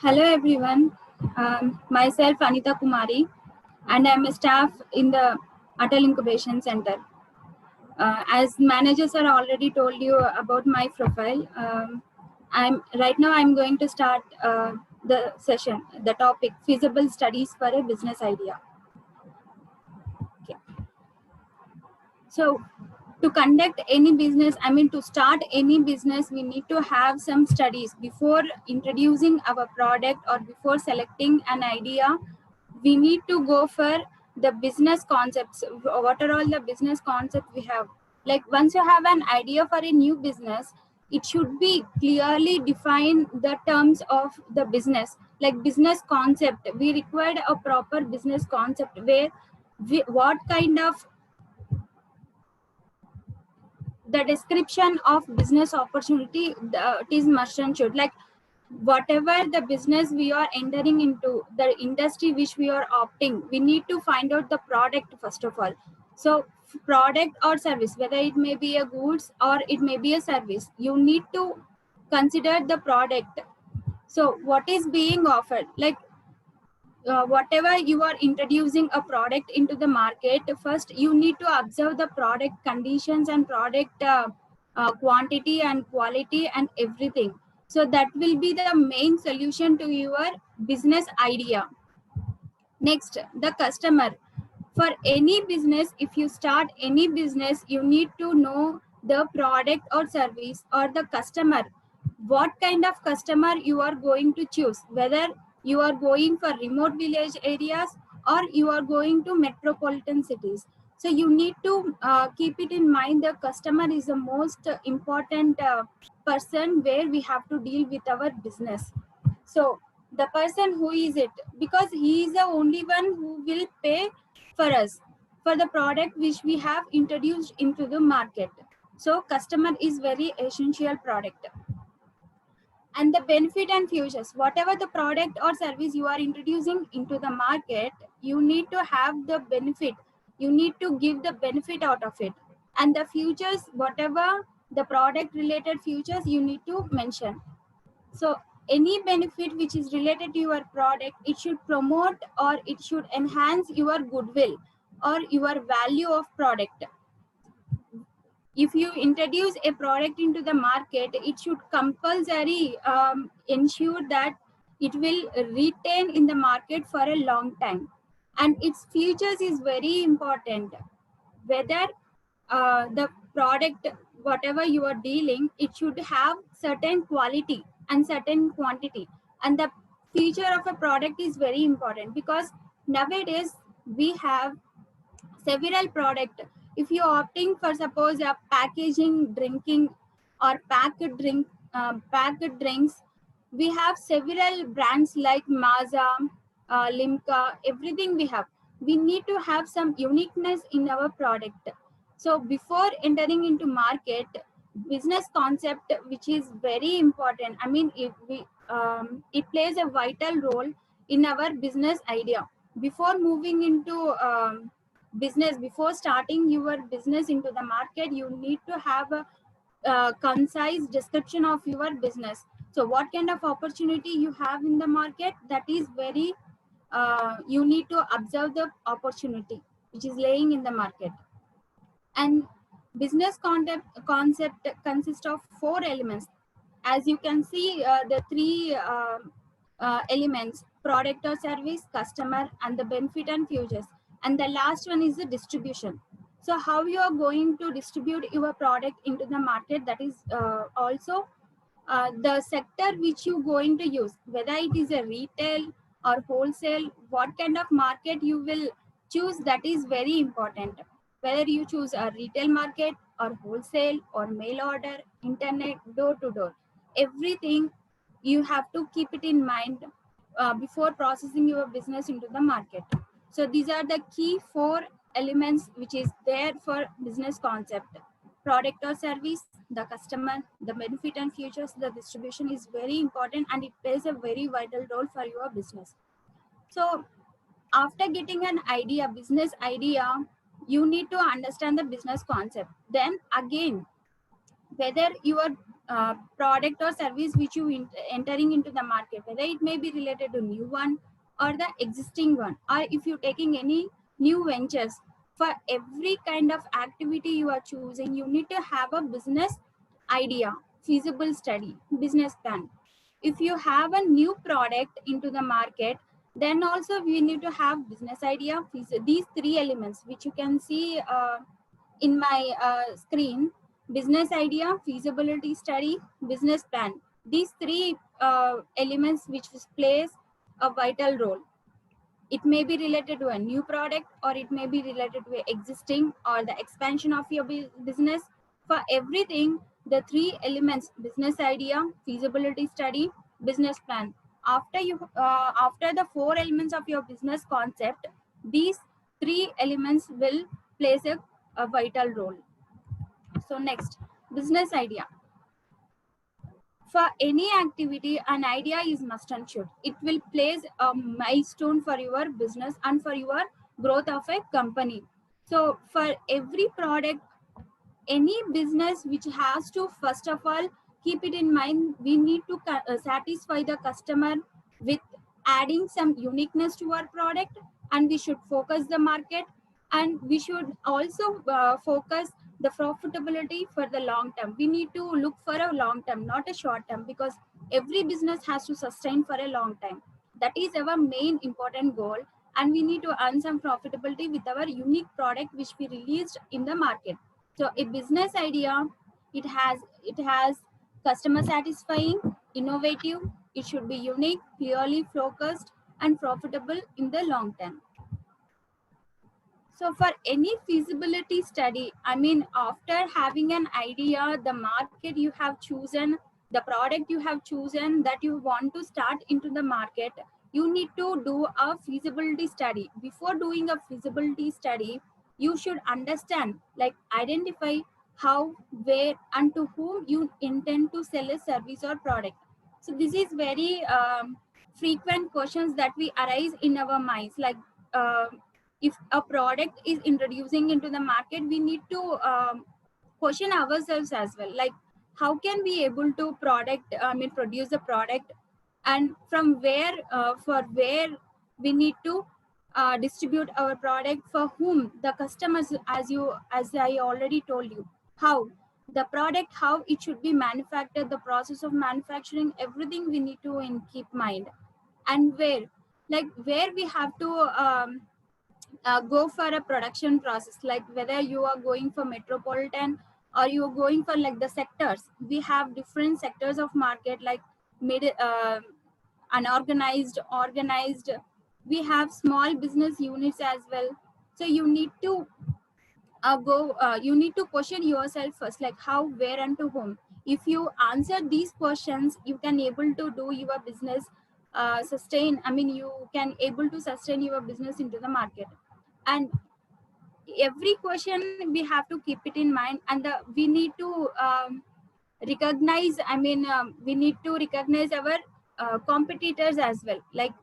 Hello everyone, myself Anita Kumari and I am a staff in the Atal Incubation Center. As managers are already told you about my profile, I'm going to start the session, the topic feasible studies for a business idea. Okay. So to conduct any business, to start any business, we need to have some studies before introducing our product or before selecting an idea. We need to go for the business concepts. What are all the business concepts we have? Like once you have an idea for a new business, it should be clearly define the terms of the business. Like business concept, we required a proper business concept where what kind of the description of business opportunity it is must and should, like whatever the business we are entering into, the industry which we are opting, we need to find out the product first of all. So product or service, whether it may be a goods or it may be a service, you need to consider the product. So what is being offered, like whatever you are introducing a product into the market, first you need to observe the product conditions and product quantity and quality and everything. So that will be the main solution to your business idea. Next, the customer. For any business, if you start any business, you need to know the product or service or the customer. What kind of customer you are going to choose, whether you are going for remote village areas or you are going to metropolitan cities. So you need to keep it in mind, the customer is the most important person where we have to deal with our business. So the person, who is it? Because he is the only one who will pay for us for the product which we have introduced into the market. So customer is very essential product. And the benefit and futures, whatever the product or service you are introducing into the market, you need to have the benefit, you need to give the benefit out of it. And the futures, whatever the product related futures, you need to mention. So any benefit which is related to your product, it should promote or it should enhance your goodwill or your value of product. If you introduce a product into the market, it should compulsory ensure that it will retain in the market for a long time. And its features is very important. Whether the product, whatever you are dealing, it should have certain quality and certain quantity. And the feature of a product is very important, because nowadays we have several product. If you are opting for suppose a packaging drinking or packed drinks, we have several brands like Maza, Limca, everything we have. We need to have some uniqueness in our product. So before entering into market, business concept, which is very important, if we it plays a vital role in our business idea. Before moving into business, before starting your business into the market, you need to have a concise description of your business. So what kind of opportunity you have in the market, that is very you need to observe the opportunity which is laying in the market. And business concept consists of 4 elements. As you can see, the 3 elements: product or service, customer, and the benefit and futures. And the last one is the distribution. So how you are going to distribute your product into the market, that is also the sector which you going to use, whether it is a retail or wholesale, what kind of market you will choose, that is very important. Whether you choose a retail market or wholesale or mail order, internet, door to door, everything you have to keep it in mind before processing your business into the market. So these are the key 4 elements which is there for business concept: product or service, the customer, the benefit and futures, the distribution is very important, and it plays a very vital role for your business. So after getting an idea, business idea, you need to understand the business concept. Then again, whether you are product or service which you entering into the market, whether it may be related to new one or the existing one, or if you're taking any new ventures. For every kind of activity you are choosing, you need to have a business idea, feasible study, business plan. If you have a new product into the market, then also we need to have business idea, these three elements which you can see in my screen: business idea, feasibility study, business plan. These three elements which plays a vital role. It may be related to a new product, or it may be related to existing or the expansion of your business. For everything, the three elements: business idea, feasibility study, business plan. After the four elements of your business concept, these three elements will plays a vital role. So next, business idea. For any activity, an idea is must and should. It will place a milestone for your business and for your growth of a company. So for every product, any business which has to, first of all, keep it in mind, we need to satisfy the customer with adding some uniqueness to our product, and we should focus the market, and we should also focus the profitability for the long term. We need to look for a long term, not a short term, because every business has to sustain for a long time. That is our main important goal, and we need to earn some profitability with our unique product which we released in the market. So a business idea, it has customer satisfying, innovative, it should be unique, clearly focused, and profitable in the long term. So for any feasibility study, I mean, after having an idea, the market you have chosen, the product you have chosen that you want to start into the market, you need to do a feasibility study. Before doing a feasibility study, you should understand, like identify how, where, and to whom you intend to sell a service or product. So this is very frequent questions that we arise in our minds, like if a product is introducing into the market, we need to question ourselves as well, like how can we able to produce a product, and from where for where we need to distribute our product, for whom, the customers, as I already told you, how the product, how it should be manufactured, the process of manufacturing, everything we need to keep mind. And where, like where we have to go for a production process, like whether you are going for metropolitan or you are going for like the sectors. We have different sectors of market, like mid unorganized, organized. We have small business units as well. So you need to you need to question yourself first, like how, where, and to whom. If you answer these questions, you can able to do your business sustain, I mean you can able to sustain your business into the market. And every question we have to keep it in mind, and we need to recognize, we need to recognize our competitors as well. Like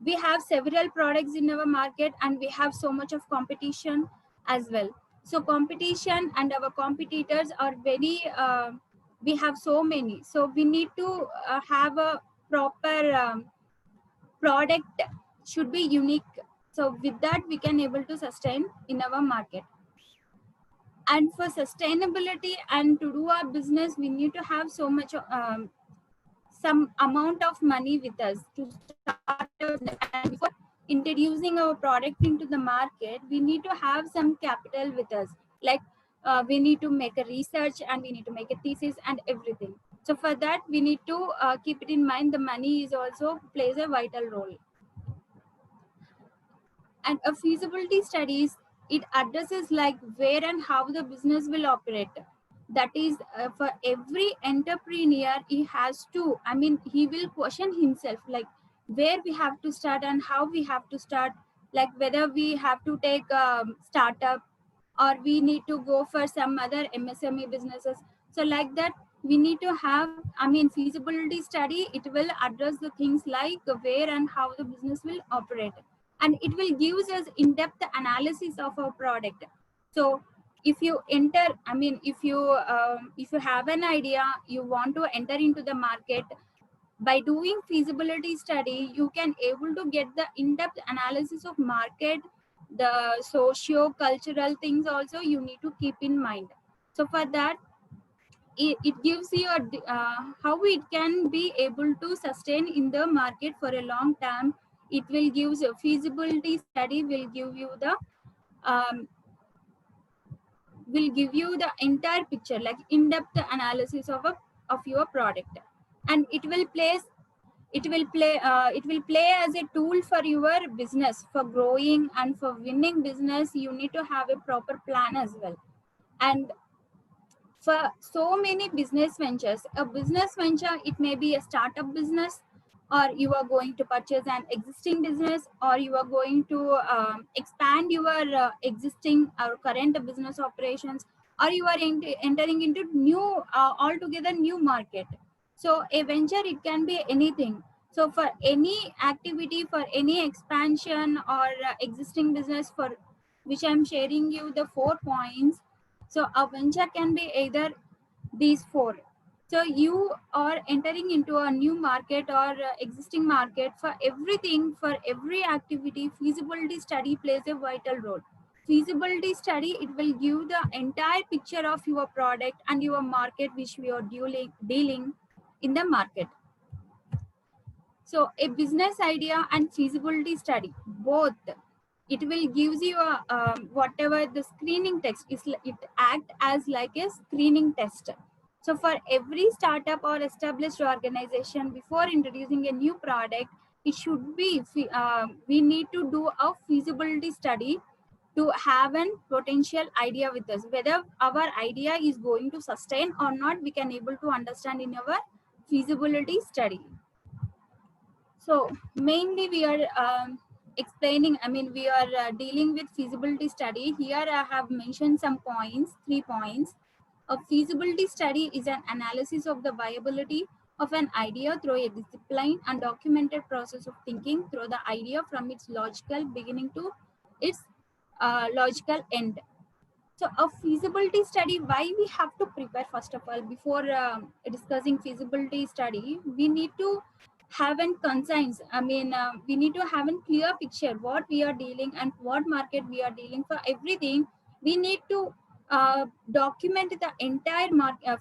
we have several products in our market, and we have so much of competition as well. So competition and our competitors are very we have so many, so we need to have a proper product should be unique. So with that, we can able to sustain in our market. And for sustainability and to do our business, we need to have so much some amount of money with us to start. And before introducing our product into the market, we need to have some capital with us. Like we need to make a research, and we need to make a thesis and everything. So for that, we need to keep it in mind, the money is also plays a vital role. And a feasibility studies, it addresses like where and how the business will operate. That is for every entrepreneur, he has to, he will question himself, like where we have to start and how we have to start, like whether we have to take startup or we need to go for some other MSME businesses. So like that, we need to have, feasibility study, it will address the things like where and how the business will operate, and it will give us in-depth analysis of our product. So if you enter, I mean, if you have an idea, you want to enter into the market, by doing feasibility study, you can able to get the in-depth analysis of market, the socio-cultural things also you need to keep in mind. So for that, it gives you how it can be able to sustain in the market for a long time. It will give you feasibility study, um, will give you the entire picture, like in-depth analysis of your product, and it will play as a tool for your business for growing and for winning business. You need to have a proper plan as well. And for so many business ventures, a business venture, it may be a startup business, or you are going to purchase an existing business, or you are going to expand your existing or current business operations, or you are entering into new altogether new market. So a venture, it can be anything. So for any activity, for any expansion or existing business, for which I'm sharing you the 4 points. So a venture can be either these four. So you are entering into a new market or existing market. For everything, for every activity, feasibility study plays a vital role. Feasibility study, it will give the entire picture of your product and your market which we are dealing in the market. So a business idea and feasibility study, both, it will gives you a whatever the screening test is, it act as like a screening test. So for every startup or established organization, before introducing a new product, it should be we need to do a feasibility study to have a potential idea with us, whether our idea is going to sustain or not, we can able to understand in our feasibility study. So mainly we are explaining, I mean, we are dealing with feasibility study. Here I have mentioned some points, 3 points. A feasibility study is an analysis of the viability of an idea through a disciplined and documented process of thinking through the idea from its logical beginning to its logical end. So a feasibility study, why we have to prepare, first of all, before discussing feasibility study, we need to have an conscience. I mean, we need to have a clear picture what we are dealing and what market we are dealing. For everything, we need to document the entire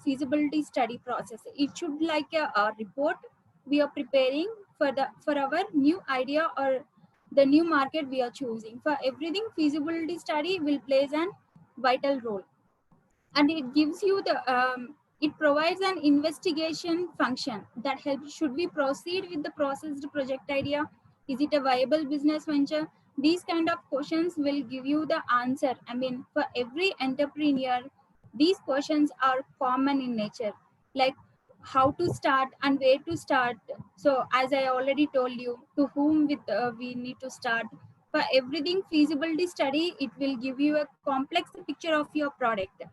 feasibility study process. It should like a report we are preparing for our new idea or the new market we are choosing. For everything, feasibility study will plays an vital role. And it gives you the it provides an investigation function that helps, should we proceed with the processed project idea, is it a viable business venture? These kind of questions will give you the answer. I mean, for every entrepreneur, these questions are common in nature, like how to start and where to start. So as I already told you, to whom with we need to start. For everything, feasibility study, it will give you a complex picture of your product.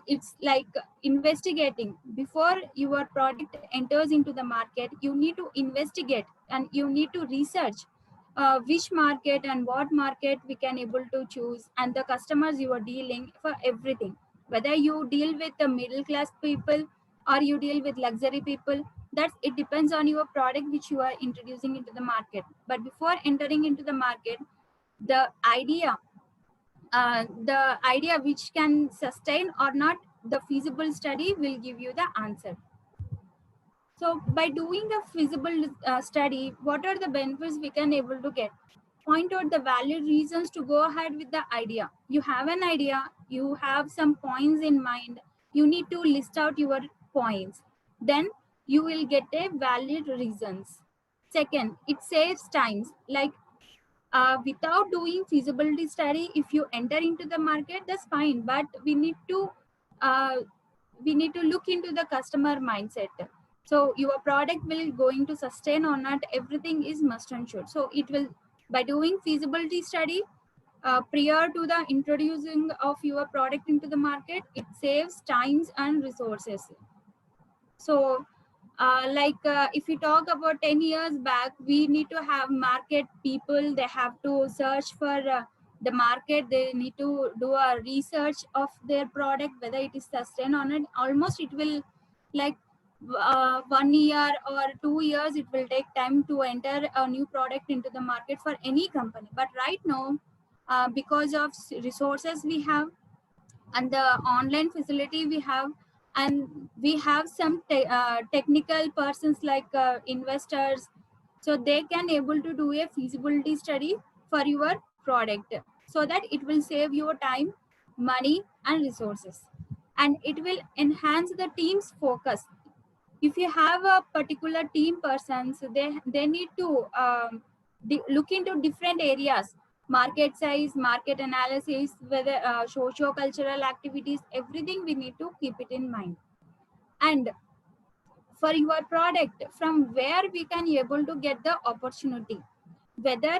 It's like investigating before your product enters into the market. You need to investigate and you need to research which market and what market we can able to choose, and the customers you are dealing. For everything, whether you deal with the middle class people or you deal with luxury people, that it depends on your product which you are introducing into the market. But before entering into the market, the idea which can sustain or not, the feasible study will give you the answer. So by doing the feasible study, what are the benefits we can able to get? Point out the valid reasons to go ahead with the idea. You have an idea, you have some points in mind, you need to list out your points, then you will get a valid reasons. Second, it saves times. Like without doing feasibility study, if you enter into the market, that's fine, but uh, we need to look into the customer mindset. So your product will going to sustain or not, everything is must and should. So it will, by doing feasibility study prior to the introducing of your product into the market, it saves times and resources. So if we talk about 10 years back, we need to have market people, they have to search for the market. They need to do a research of their product, whether it is sustained or not. Almost it will like 1 year or 2 years it will take time to enter a new product into the market for any company. But right now, because of resources we have and the online facility we have, and we have some technical persons like investors, so they can able to do a feasibility study for your product, so that it will save your time, money and resources, and it will enhance the team's focus. If you have a particular team persons, they need to look into different areas: market size, market analysis, whether socio cultural activities, everything we need to keep it in mind. And for your product, from where we can able to get the opportunity, whether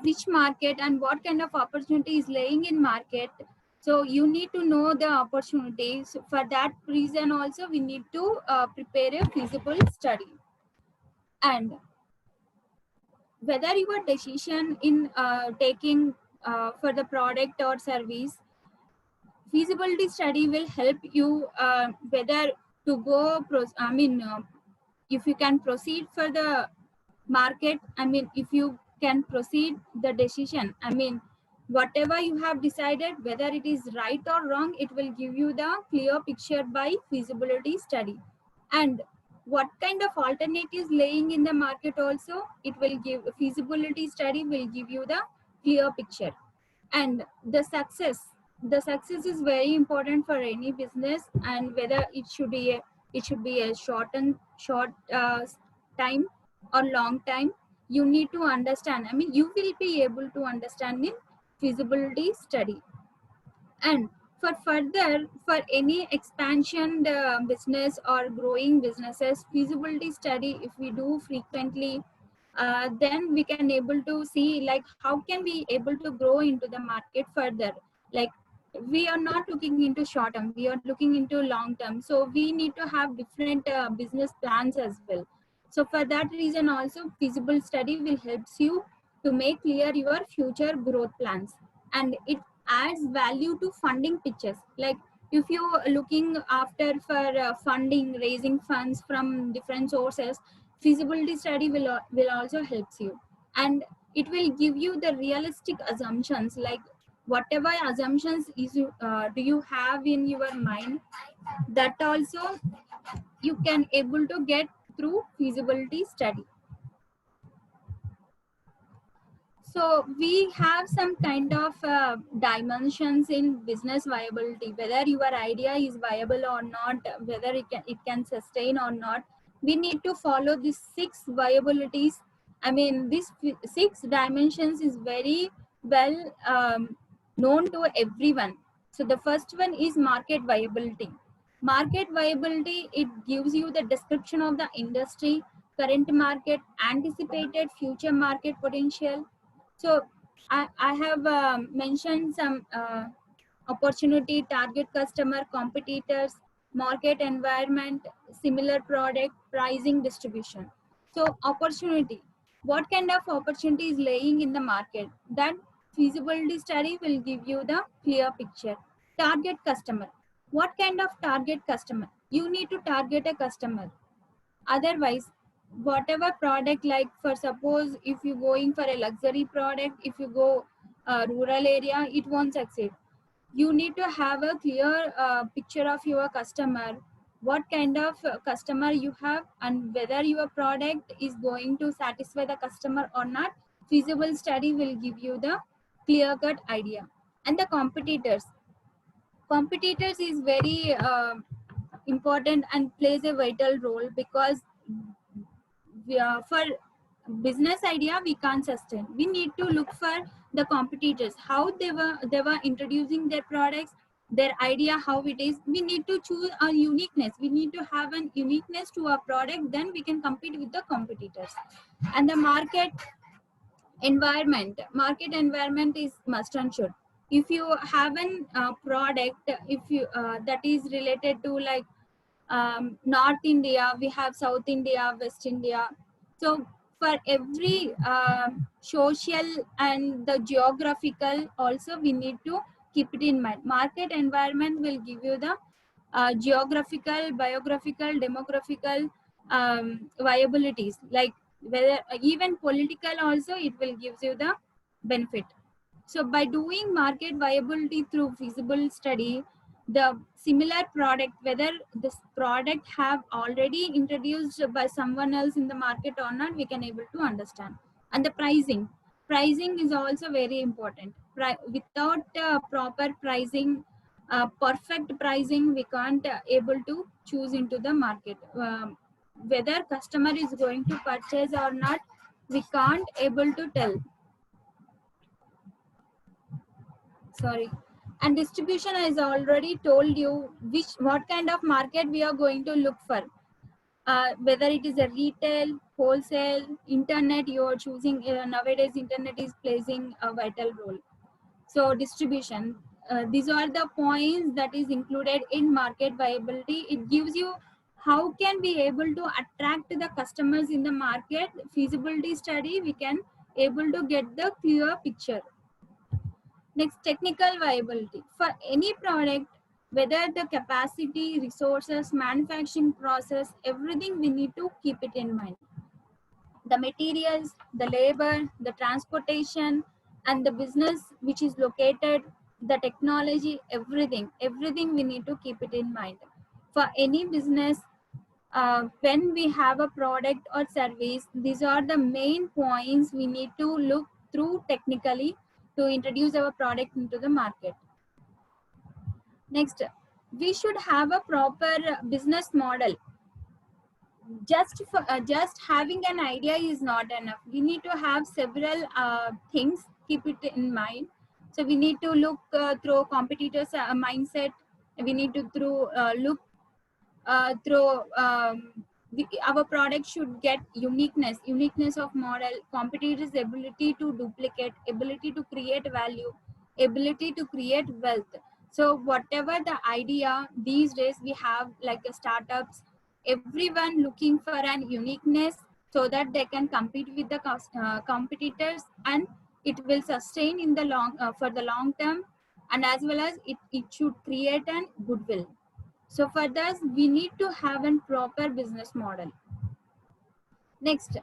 which market and what kind of opportunity is laying in market. So you need to know the opportunities. For that reason also we need to prepare a feasible study. And whether your decision in taking for the product or service, feasibility study will help you whether to go if you can proceed for the market. If you can proceed the decision, whatever you have decided, whether it is right or wrong, it will give you the clear picture by feasibility study. And what kind of alternatives laying in the market also, it will give, feasibility study will give you the clear picture. And the success is very important for any business, and whether it should be a short time or long time, you need to understand. You will be able to understand in feasibility study. And for any expansion the business or growing businesses, feasibility study if we do frequently, then we can able to see like how can we able to grow into the market further. Like, we are not looking into short term, we are looking into long term, so we need to have different business plans as well. So for that reason also, feasible study will helps you to make clear your future growth plans. And it adds value to funding pitches. Like, if you are looking after for funding, raising funds from different sources, feasibility study will also helps you. And it will give you the realistic assumptions, like whatever assumptions do you have in your mind, that also you can able to get through feasibility study. So we have some kind of dimensions in business viability, whether your idea is viable or not, whether it can sustain or not. We need to follow these 6 viabilities. These 6 dimensions is very well known to everyone. So the first one is market viability. Market viability, it gives you the description of the industry, current market, anticipated future market potential. So I have mentioned some opportunity, target customer, competitors, market environment, similar product, pricing, distribution. So opportunity, what kind of opportunity is laying in the market? That feasibility study will give you the clear picture. Target customer, what kind of target customer? You need to target a customer. Otherwise, whatever product, like for suppose if you going for a luxury product, if you go rural area, it won't succeed. You need to have a clear picture of your customer, what kind of customer you have, and whether your product is going to satisfy the customer or not. Feasible study will give you the clear cut idea. And the competitors is very important and plays a vital role, because for business idea we can't sustain, we need to look for the competitors, how they were introducing their products, their idea, how it is. We need to choose a uniqueness, we need to have an uniqueness to our product, then we can compete with the competitors. And the market environment is must and should. If you have an product, if you that is related to like North India, we have South India, West India. So for every social and the geographical also we need to keep it in mind. Market environment will give you the geographical, biographical, demographical viabilities, like whether even political also it will gives you the benefit. So by doing market viability through feasible study, the similar product, whether this product have already introduced by someone else in the market or not, we can able to understand. And the pricing is also very important. Without proper pricing, perfect pricing, we can't able to choose into the market. Whether customer is going to purchase or not, we can't able to tell. Sorry. And distribution, has already told you what kind of market we are going to look for. Whether it is a retail, wholesale, internet, you are choosing. Nowadays internet is playing a vital role. So distribution, these are the points that is included in market viability. It gives you how can we able to attract the customers in the market. Feasibility study, we can able to get the clear picture. Next, technical viability. For any product, whether the capacity, resources, manufacturing process, everything we need to keep it in mind. The materials, the labor, the transportation, and the business which is located, the technology, everything we need to keep it in mind. For any business, when we have a product or service, these are the main points we need to look through technically to introduce our product into the market. Next, we should have a proper business model. Just having an idea is not enough. We need to have several things, keep it in mind. So we need to look through competitors mindset. We need to look through our product should get uniqueness of model, competitors ability to duplicate, ability to create value, ability to create wealth. So whatever the idea these days we have, like startups, everyone looking for an uniqueness so that they can compete with the competitors, and it will sustain in the long for the long term, and as well as it should create an goodwill. So for this, we need to have a proper business model. Next,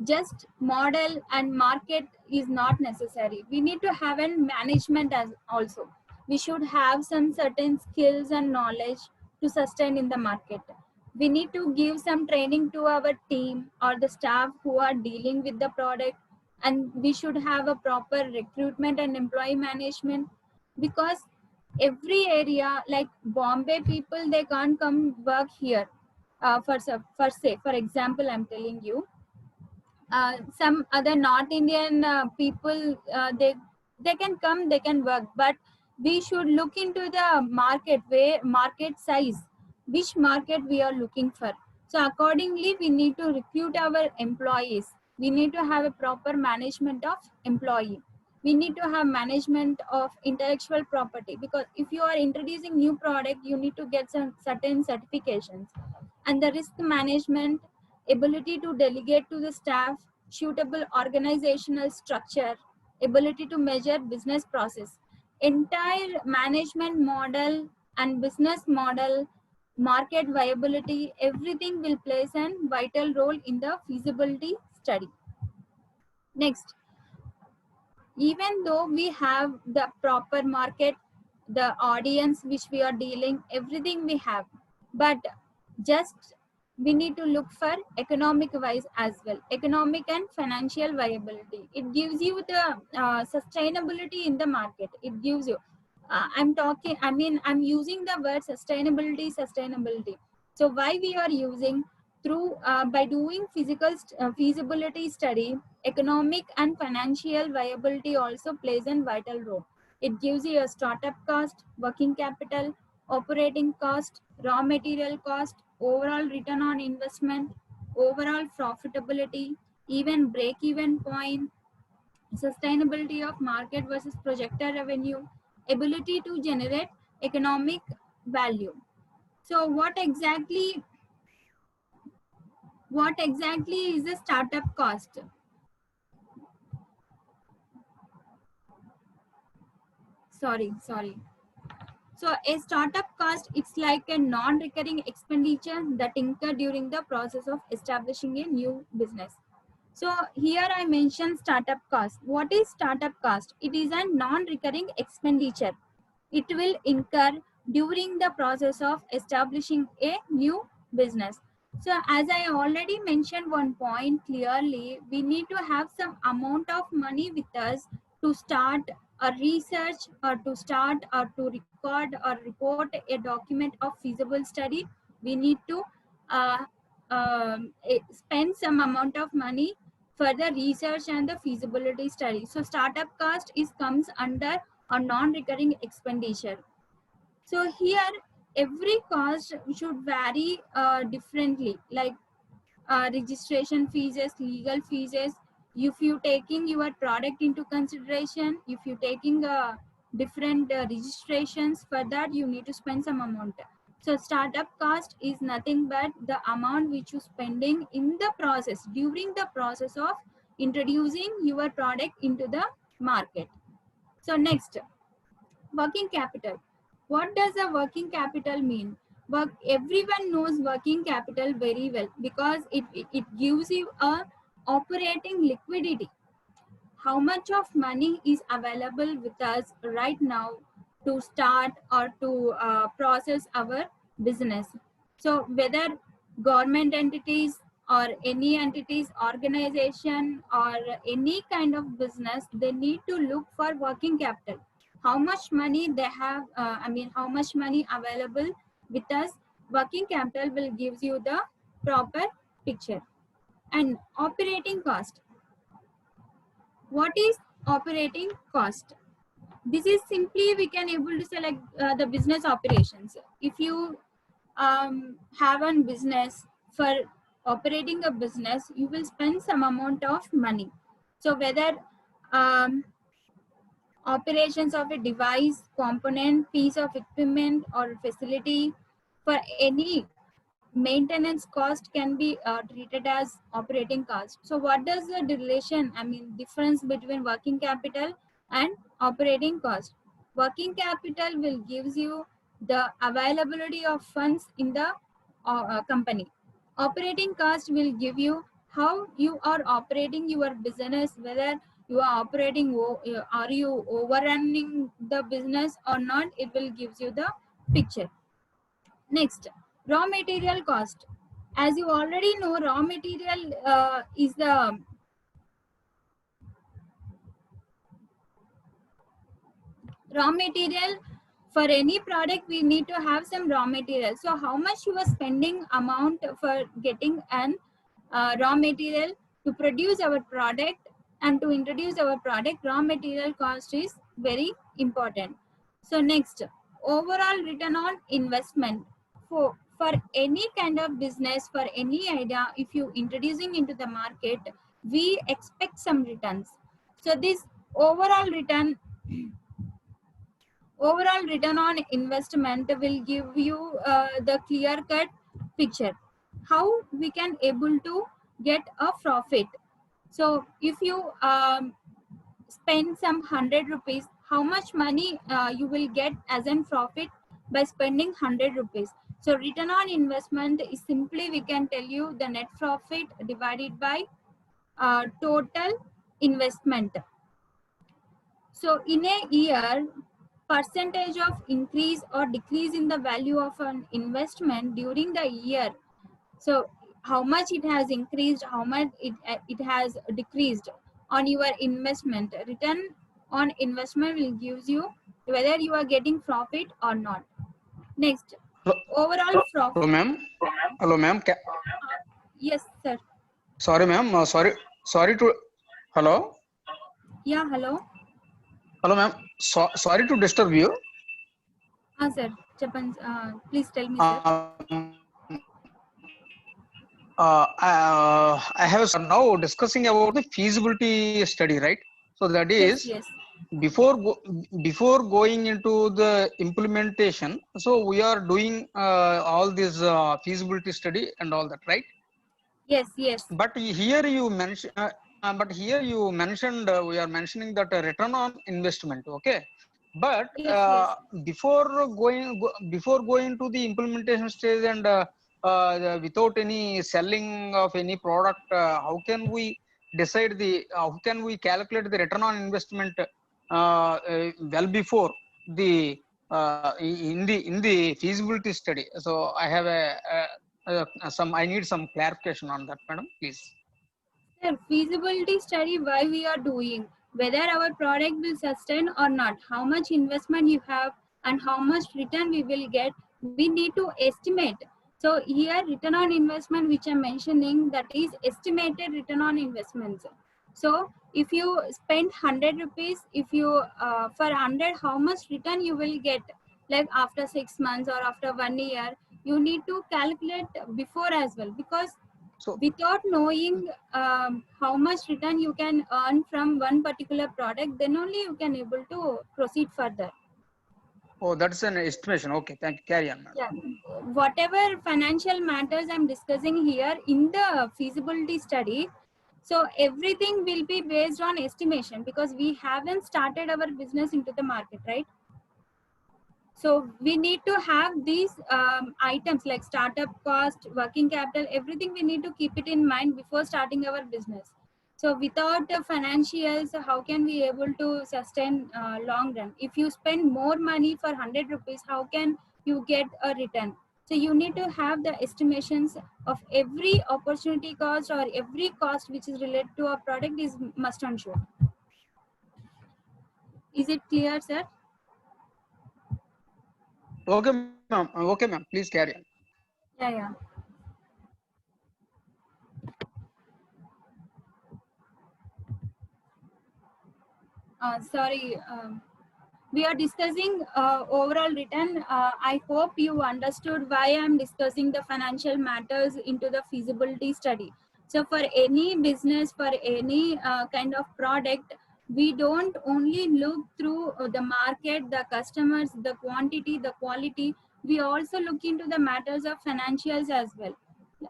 just model and market is not necessary. We need to have a management as also. We should have some certain skills and knowledge to sustain in the market. We need to give some training to our team or the staff who are dealing with the product, and we should have a proper recruitment and employee management, because every area, like Bombay people, they can't come work here. For example, I'm telling you, some other North Indian people, they can come, they can work, but we should look into the market size, which market we are looking for. So accordingly, we need to recruit our employees. We need to have a proper management of employee. We need to have management of intellectual property, because if you are introducing new product, you need to get some certain certifications. And the risk management, ability to delegate to the staff, suitable organizational structure, ability to measure business process. Entire management model and business model, market viability, everything will play a vital role in the feasibility study. Next, even though we have the proper market, the audience which we are dealing, everything we have, but just we need to look for economic wise as well, economic and financial viability. It gives you the sustainability in the market. It gives you I'm using the word sustainability. So why we are using through by doing feasibility study, economic and financial viability also plays a vital role. It gives you a startup cost, working capital, operating cost, raw material cost, overall return on investment, overall profitability, even break-even point, sustainability of market versus projected revenue, ability to generate economic value. So what exactly What exactly is the startup cost? Sorry. So a startup cost, it's like a non-recurring expenditure that incur during the process of establishing a new business. So here I mentioned startup cost. What is startup cost? It is a non-recurring expenditure. It will incur during the process of establishing a new business. So as I already mentioned one point clearly, we need to have some amount of money with us to start a research, or to start or to record or report a document of feasible study. We need to uh, spend some amount of money for the research and the feasibility study. So startup cost is comes under a non-recurring expenditure. So here every cost should vary differently, like registration fees, legal fees. If you taking your product into consideration, if you taking different registrations, for that you need to spend some amount. So startup cost is nothing but the amount which you spending in the process, during the process of introducing your product into the market. So next, working capital. What does a working capital mean? Everyone knows working capital very well, because it gives you a operating liquidity. How much of money is available with us right now to start or to process our business. So whether government entities or any entities, organization, or any kind of business, they need to look for working capital. How much money they have, how much money available with us. Working capital will gives you the proper picture. And operating cost. What is operating cost? This is simply we can able to select the business operations. If you have a business, for operating a business you will spend some amount of money. So whether um, operations of a device, component, piece of equipment, or facility, for any maintenance cost can be treated as operating cost. So what does the relation, difference between working capital and operating cost? Working capital will gives you the availability of funds in the company. Operating cost will give you how you are operating your business, whether you are operating, are you overrunning the business or not, it will gives you the picture. Next, raw material cost. As you already know, raw material is the raw material. For any product we need to have some raw material. So how much you are spending amount for getting an raw material to produce our product and to introduce our product, raw material cost is very important. So next, overall return on investment. For any kind of business, for any idea, if you introducing into the market, we expect some returns. So this overall return overall return on investment will give you the clear cut picture how we can able to get a profit. So if you spend some 100 rupees, how much money you will get as a profit by spending 100 rupees? So return on investment is simply, we can tell you, the net profit divided by total investment. So in a year, percentage of increase or decrease in the value of an investment during the year. So how much it has increased, how much it has decreased on your investment. Return on investment will gives you whether you are getting profit or not. Next, overall profit. Hello, ma'am. Hello, ma'am. Yes, sir. Sorry, ma'am. Sorry to. Hello. Yeah, hello. Hello, ma'am. Sorry to disturb you. Sir. Japan, please tell me, sir. I have now discussing about the feasibility study, right? So that Yes, is yes. before going into the implementation. So we are doing all this feasibility study and all that, right? Yes. But here you mention, we are mentioning that return on investment. Okay, but Yes. before going to the implementation stage and without any selling of any product, how can we decide how can we calculate the return on investment well before the in the feasibility study? So I have I need some clarification on that, madam, please. Sir, feasibility study why we are doing, whether our product will sustain or not, how much investment you have and how much return we will get, we need to estimate. So here return on investment which I'm mentioning, that is estimated return on investments. So if you spend 100 rupees, if you for 100, how much return you will get, like after 6 months or after 1 year, you need to calculate before as well, because So, without knowing how much return you can earn from one particular product, then only you can able to proceed further. oh, that's an estimation. Okay, thank you. Carry on, madam. Yeah, whatever financial matters I'm discussing here in the feasibility study, so everything will be based on estimation, because we haven't started our business into the market, right? So we need to have these items like startup cost, working capital, everything we need to keep it in mind before starting our business. So without financials, how can we able to sustain long run? If you spend more money for 100 rupees, how can you get a return? So you need to have the estimations of every opportunity cost or every cost which is related to a product is must on show. Is it clear, sir? Okay, ma'am. Okay, ma'am. Please carry on. Yeah. Sorry. We are discussing overall return. I hope you understood why I'm discussing the financial matters into the feasibility study. So for any business, for any kind of product, we don't only look through the market, the customers, the quantity, the quality. We also look into the matters of financials as well.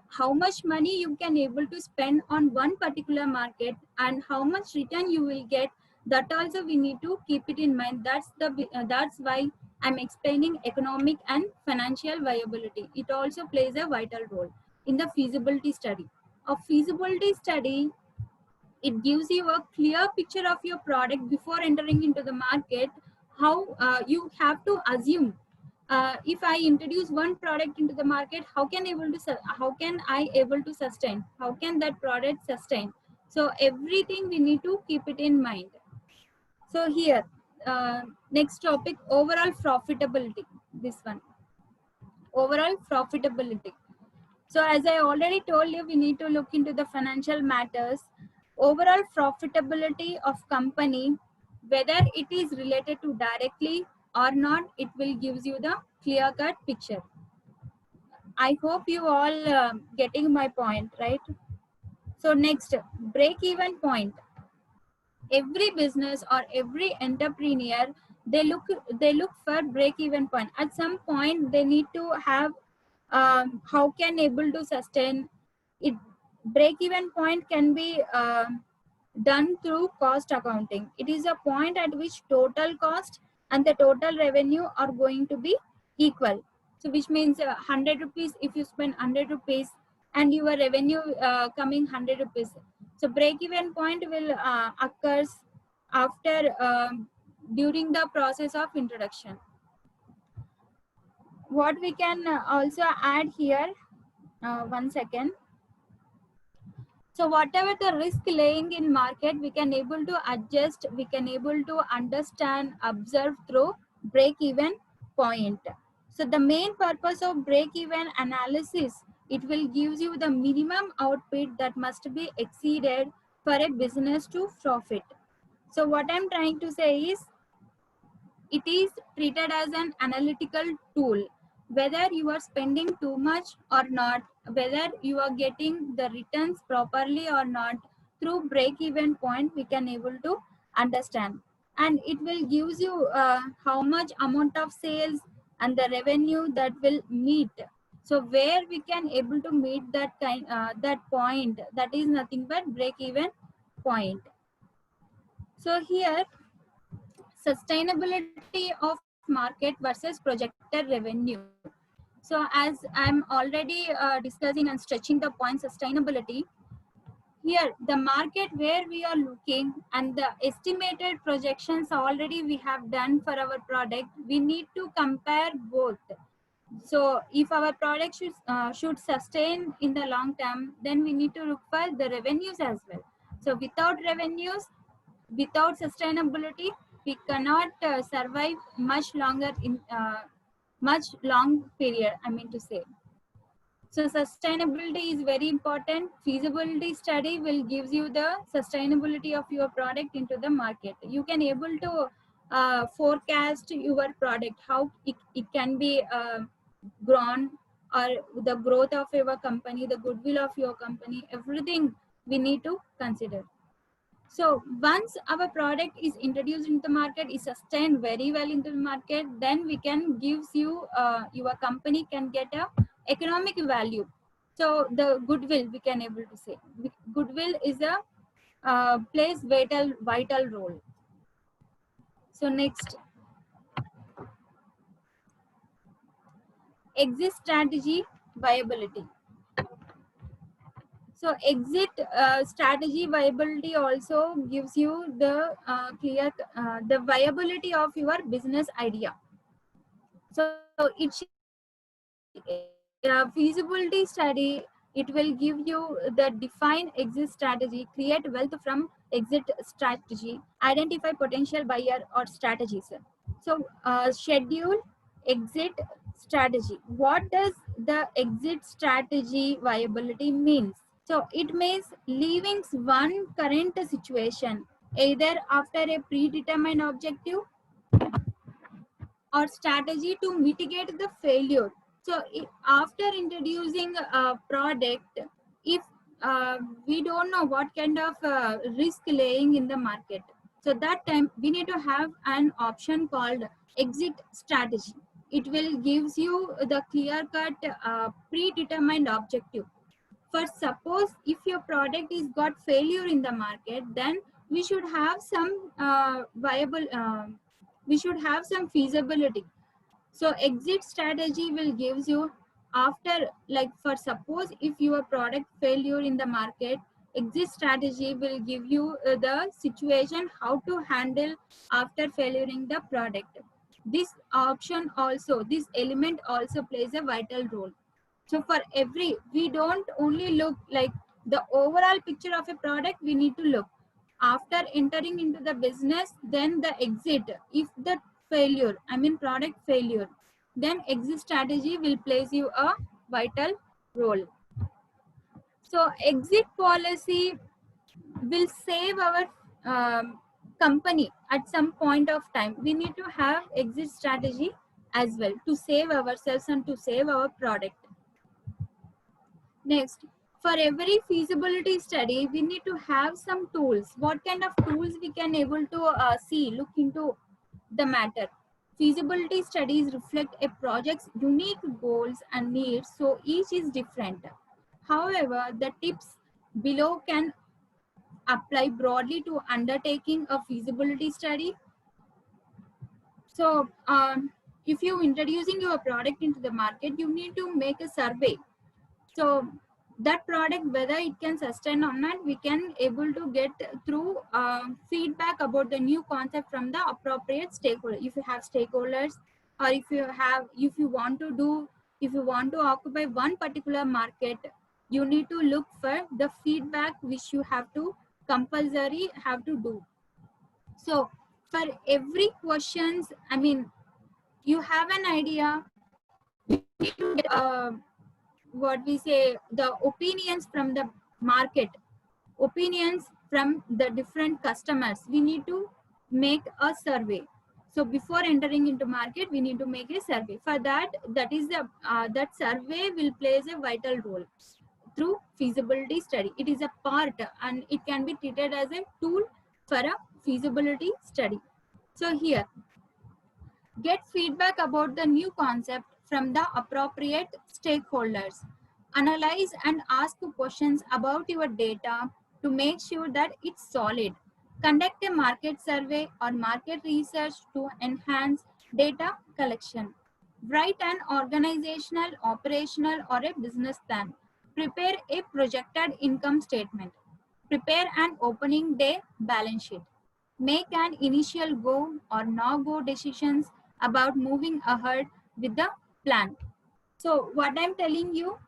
How much money you can able to spend on one particular market and how much return you will get, that also we need to keep it in mind. That's why I'm explaining economic and financial viability. It also plays a vital role in the feasibility study. A feasibility study, it gives you a clear picture of your product before entering into the market. How you have to assume, if I introduce one product into the market, how can I able to sustain, how can that product sustain? So everything we need to keep it in mind. So here, next topic, overall profitability. This one, overall profitability. So as I already told you, we need to look into the financial matters. Overall profitability of company, whether it is related to directly or not, it will gives you the clear cut picture. I hope you all getting my point, right? So next, break even point. Every business or every entrepreneur, they look for break even point. At some point they need to have how can able to sustain it. Break even point can be done through cost accounting. It is a point at which total cost and the total revenue are going to be equal. So which means 100 rupees, if you spend 100 rupees and your revenue coming 100 rupees, so break even point will occurs after during the process of introduction. What we can also add here, one second. So whatever the risk laying in market, we can able to adjust, we can able to understand, observe through break even point. So the main purpose of break even analysis, it will gives you the minimum output that must be exceeded for a business to profit. So what I'm trying to say is, it is treated as an analytical tool, whether you are spending too much or not, whether you are getting the returns properly or not. Through break even point we can able to understand, and it will gives you how much amount of sales and the revenue that will meet. So where we can able to meet that that point, that is nothing but break even point. So here, sustainability of market versus projected revenue. So as I'm already discussing and stretching the point sustainability, here the market where we are looking and the estimated projections already we have done for our product, we need to compare both. So if our product should sustain in the long term, then we need to look for the revenues as well. So without revenues, without sustainability, we cannot survive much longer in much long period, I mean to say. So sustainability is very important. Feasibility study will gives you the sustainability of your product into the market. You can able to forecast your product, how it can be grown, or the growth of your company, the goodwill of your company, everything we need to consider. So once our product is introduced into the market, is sustained very well into the market, then we can gives you your company can get a economic value. So the goodwill we can able to say, goodwill is a plays vital role. So next, exit strategy viability. So exit strategy viability also gives you the clear the viability of your business idea. So it feasibility study, it will give you the define exit strategy, create wealth from exit strategy, identify potential buyer or strategies. So schedule exit strategy. What does the exit strategy viability means? So it means leaving one current situation either after a predetermined objective or strategy to mitigate the failure. So after introducing a product, if we don't know what kind of risk laying in the market, so that time we need to have an option called exit strategy. It will gives you the clear cut predetermined objective. For suppose if your product is got failure in the market, then we should have some viable we should have some feasibility. So exit strategy will gives you after, like for suppose if your product failure in the market, exit strategy will give you the situation how to handle after failuring the product. This option also, this element also plays a vital role. So for every, we don't only look like the overall picture of a product, we need to look after entering into the business, then the exit, if the failure, I mean product failure, then exit strategy will plays you a vital role. So exit policy will save our company at some point of time. We need to have exit strategy as well to save ourselves and to save our product. Next, for every feasibility study, we need to have some tools. What kind of tools we can able to look into the matter. Feasibility studies reflect a project's unique goals and needs, so each is different. However, the tips below can apply broadly to undertaking a feasibility study. So, if you introducing your product into the market, you need to make a survey. So that product, whether it can sustain or not, we can able to get through feedback about the new concept from the appropriate stakeholder. If you have stakeholders, or if you want to do, if you want to occupy one particular market, you need to look for the feedback which you have to compulsory have to do. So for every questions, I mean, you have an idea, you need to get what we say, the opinions from the market, opinions from the different customers. We need to make a survey. So before entering into market, we need to make a survey. For that, that is the that survey will plays a vital role through feasibility study. It is a part and it can be treated as a tool for a feasibility study. So here, get feedback about the new concept from the appropriate stakeholders. Analyze and ask questions about your data to make sure that it's solid. Conduct a market survey or market research to enhance data collection. Write an organizational, operational, or a business plan. Prepare a projected income statement. Prepare an opening day balance sheet. Make an initial go or no go decisions about moving ahead with the plan. So, what I'm telling you,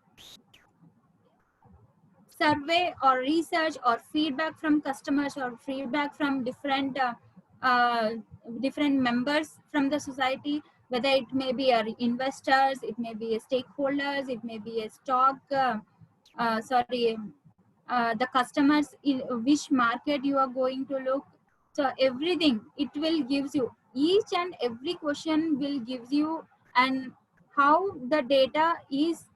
survey or research or feedback from customers or feedback from uh, different members from the society, whether it may be investors, it may be a stakeholders, it may be a stock sorry the customers in which market you are going to look. So everything it will gives you, each and every question will gives you, and how the data is,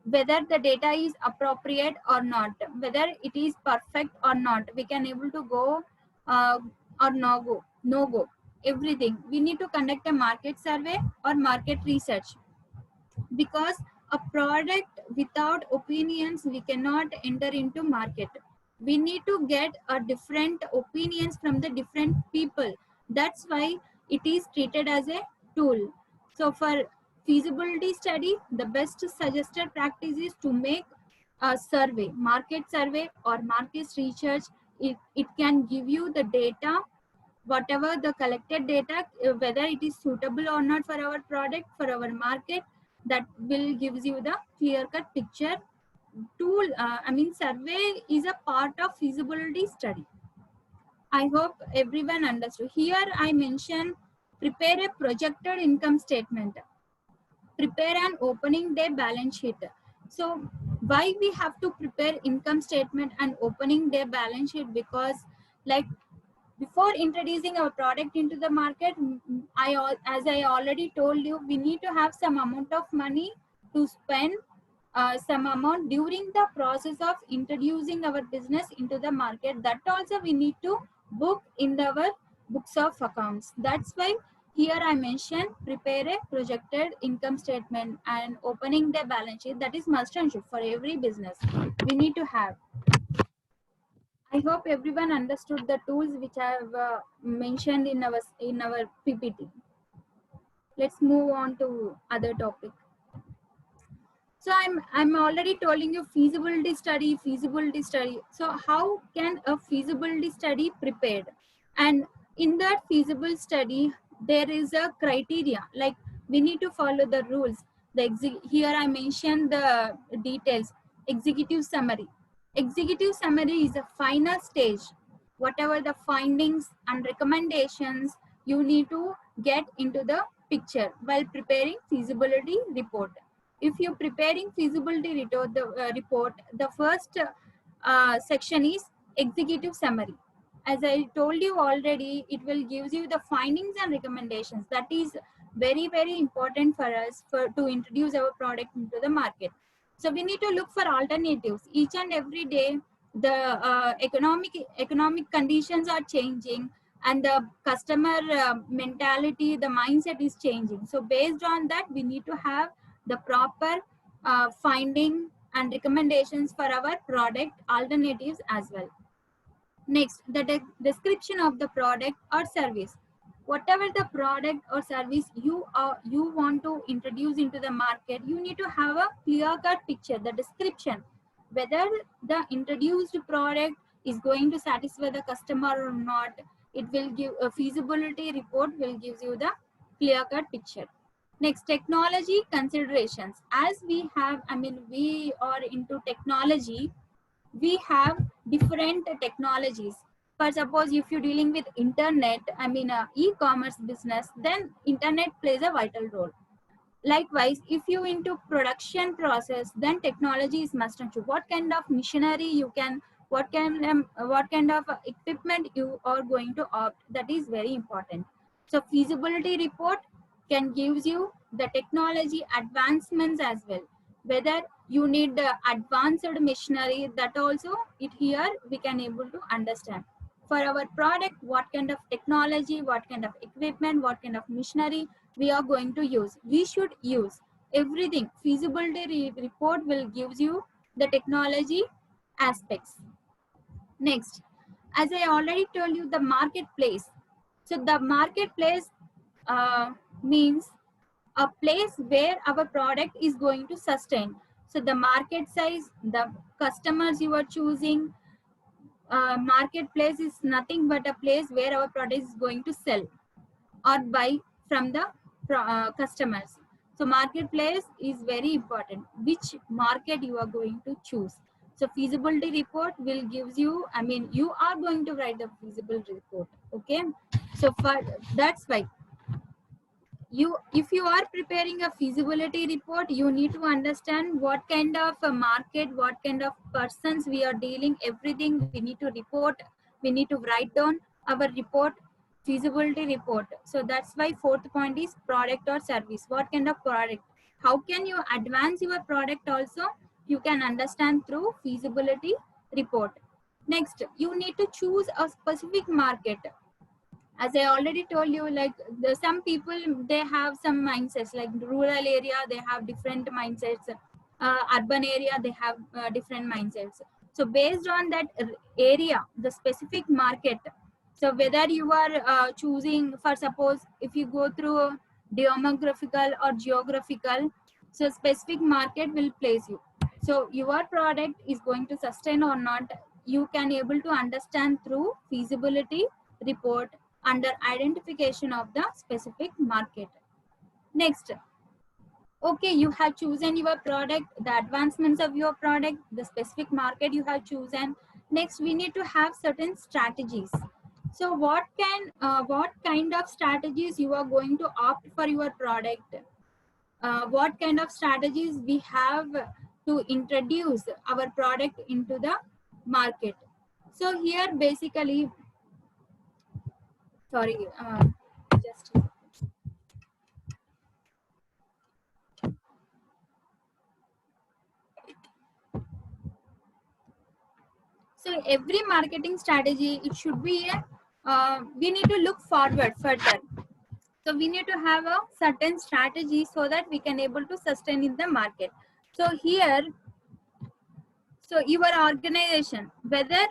whether the data is appropriate or not, whether it is perfect or not, we can able to go uh, or no go everything. We need to conduct a market survey or market research, because a product without opinions we cannot enter into market. We need to get a different opinions from the different people. That's why it is treated as a tool. So for feasibility study, the best suggested practice is to make a survey, market survey or market research. It can give you the data, whatever the collected data, whether it is suitable or not for our product, for our market, that will gives you the clear cut picture. Tool I mean survey is a part of feasibility study. I hope everyone understood. Here I mentioned prepare a projected income statement, prepare an opening day balance sheet. So why we have to prepare income statement and opening day balance sheet? Because like before introducing our product into the market, as I already told you, we need to have some amount of money to spend, some amount during the process of introducing our business into the market. That also we need to book in our books of accounts. That's why here I mentioned prepare a projected income statement and opening the balance sheet. That is must and should for every business. We need to have. I hope everyone understood the tools which I have mentioned in our PPT. Let's move on to other topic. So I'm already telling you feasibility study. So how can a feasibility study prepared? And in that feasible study, there is a criteria, like we need to follow the rules. Here I mentioned the details. Executive summary. Executive summary is a final stage. Whatever the findings and recommendations, you need to get into the picture while preparing feasibility report. If you're preparing feasibility report, the first section is executive summary. As I told you already, it will gives you the findings and recommendations. That is very, very important for us to introduce our product into the market. So we need to look for alternatives. Each and every day, the economic conditions are changing, and the customer mentality, the mindset is changing. So based on that, we need to have the proper finding and recommendations for our product alternatives as well. Next, the description of the product or service. Whatever the product or service you want to introduce into the market, you need to have a clear-cut picture, the description, whether the introduced product is going to satisfy the customer or not. It will give a feasibility report, will give you the clear-cut picture. Next, technology considerations. As we have, we are into technology, we have different technologies. For suppose if you're dealing with internet, e-commerce business, then internet plays a vital role. Likewise, if you into production process, then technology is must and should. What kind of machinery you can, what kind of equipment you are going to opt, that is very important. So feasibility report can gives you the technology advancements as well. Whether you need the advanced machinery, that also it here we can able to understand. For our product, what kind of technology, what kind of equipment, what kind of machinery we are going to use, we should use. everything. Feasibility report will gives you the technology aspects. Next, as I already told you, the marketplace. So the marketplace means a place where our product is going to sustain. So the market size, the customers you are choosing, marketplace is nothing but a place where our product is going to sell or buy from the customers. So marketplace is very important. Which market you are going to choose? So feasibility report will gives you, I mean, you are going to write the feasibility report. Okay. So for that's why if you are preparing a feasibility report, you need to understand what kind of a market, what kind of persons we are dealing, everything we need to report. We need to write down our report, feasibility report. So that's why fourth point is product or service. What kind of product? How can you advance your product also? You can understand through feasibility report. Next, you need to choose a specific market. As I already told you, like some people, they have some mindsets, like rural area they have different mindsets, urban area they have different mindsets. So based on that area, the specific market, so whether you are choosing, for suppose if you go through demographical or geographical, so specific market will place you. So your product is going to sustain or not, you can able to understand through feasibility report under identification of the specific market. Next, okay, you have chosen your product, the advancements of your product, the specific market you have chosen. Next, we need to have certain strategies. So what kind of strategies you are going to opt for your product? What kind of strategies we have to introduce our product into the market? So here basically, sorry, just so every marketing strategy, it should be a, we need to look forward further. So we need to have a certain strategy so that we can able to sustain in the market. So here, so your organization, whether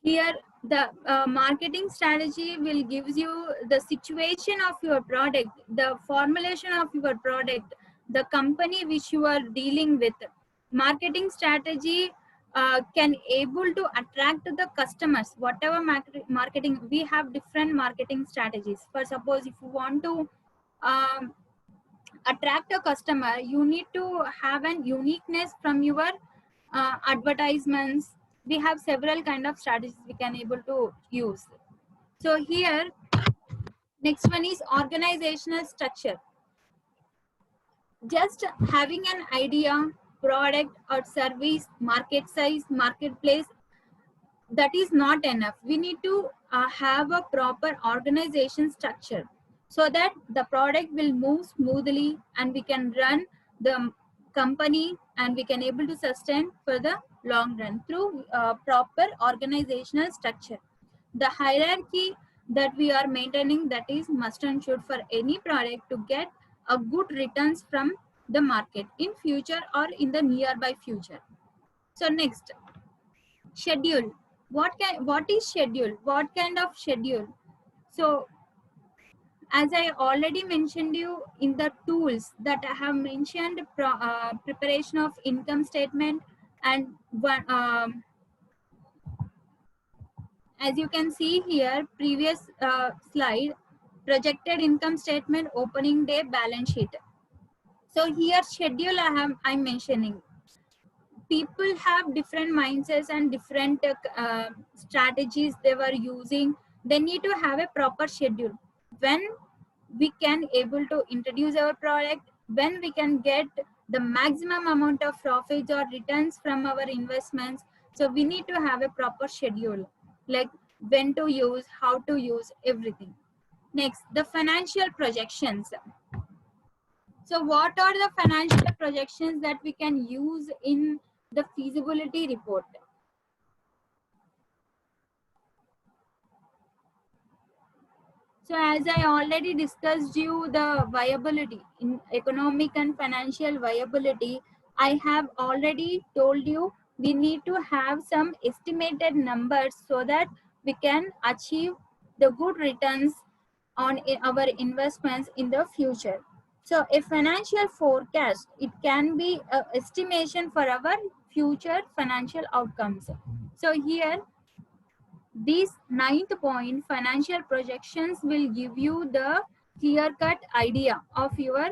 here the marketing strategy will gives you the situation of your product, the formulation of your product, the company which you are dealing with. Marketing strategy can able to attract the customers. Whatever marketing, we have different marketing strategies. For suppose if you want to um, attract a customer, you need to have an uniqueness from your advertisements. We have several kind of strategies we can able to use. So here, next one is organizational structure. Just having an idea, product or service, market size, marketplace, that is not enough. We need to have a proper organization structure so that the product will move smoothly and we can run the company and we can able to sustain for the long run through proper organizational structure. The hierarchy that we are maintaining, that is must and should for any product to get a good returns from the market in future or in the nearby future. So next, schedule. What is schedule? What kind of schedule? So as I already mentioned you in the tools that I have mentioned, preparation of income statement and one, as you can see here, previous slide, projected income statement, opening day, balance sheet. So here schedule I'm mentioning. People have different mindsets and different strategies they were using. They need to have a proper schedule. When we can able to introduce our product, when we can get the maximum amount of profits or returns from our investments. So we need to have a proper schedule, like when to use, how to use, everything. Next, the financial projections. So what are the financial projections that we can use in the feasibility report? So as I already discussed you the viability in economic and financial viability, I have already told you we need to have some estimated numbers so that we can achieve the good returns on our investments in the future. So a financial forecast, it can be an estimation for our future financial outcomes. So here this ninth point, financial projections, will give you the clear-cut idea of your.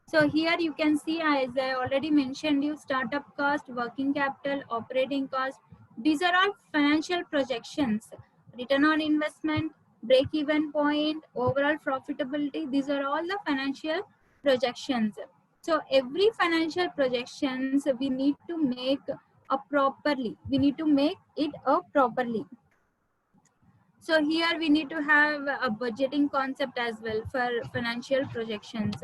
So here you can see, as I already mentioned you, startup cost, working capital, operating cost. These are all financial projections. Return on investment, break-even point, overall profitability. These are all the financial projections. So every financial projections we need to make a properly. We need to make it a properly. So here we need to have a budgeting concept as well for financial projections.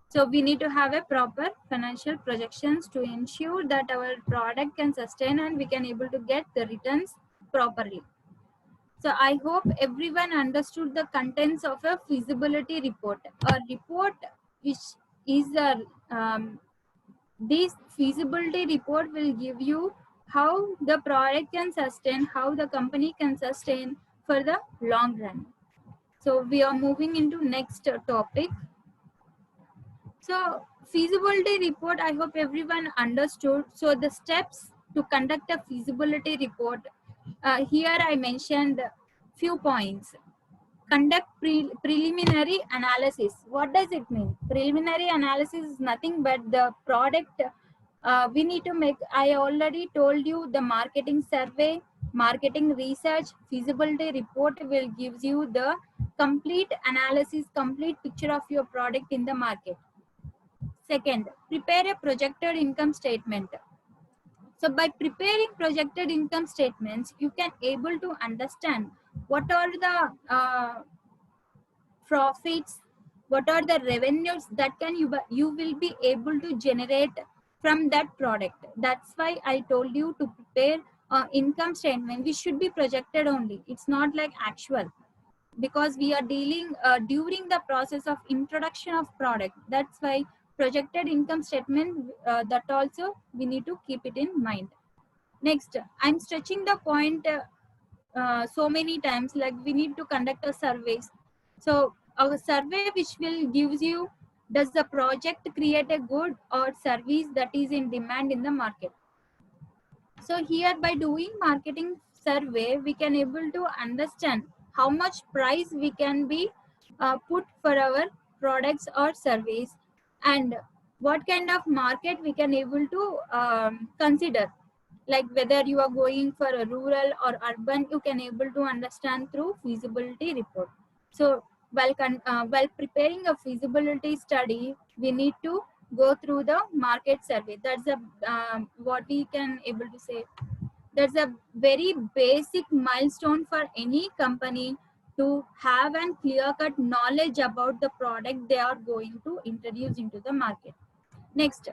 So we need to have a proper financial projections to ensure that our product can sustain and we can able to get the returns properly. So I hope everyone understood the contents of a feasibility report. A report which is a this feasibility report will give you how the product can sustain, how the company can sustain for the long run. So we are moving into next topic. So feasibility report, I hope everyone understood. So the steps to conduct a feasibility report, here I mentioned few points. Conduct preliminary analysis. What does it mean? Preliminary analysis is nothing but the product we need to make. I already told you the marketing survey, marketing research, feasibility report will gives you the complete analysis, complete picture of your product in the market. Second, prepare a projected income statement. So by preparing projected income statements, you can able to understand what are the profits, what are the revenues that can you will be able to generate from that product. That's why I told you to prepare income statement, which should be projected only. It's not like actual, because we are dealing during the process of introduction of product. That's why projected income statement, that also we need to keep it in mind. Next, I'm stretching the point so many times, like we need to conduct a surveys. So a survey which will gives you, does the project create a good or service that is in demand in the market. So here by doing marketing survey, we can able to understand how much price we can be put for our products or service, and what kind of market we can able to consider, like whether you are going for a rural or urban, you can able to understand through feasibility report. So while preparing a feasibility study, we need to go through the market survey. That's a what we can able to say, that's a very basic milestone for any company to have and clear cut knowledge about the product they are going to introduce into the market. Next,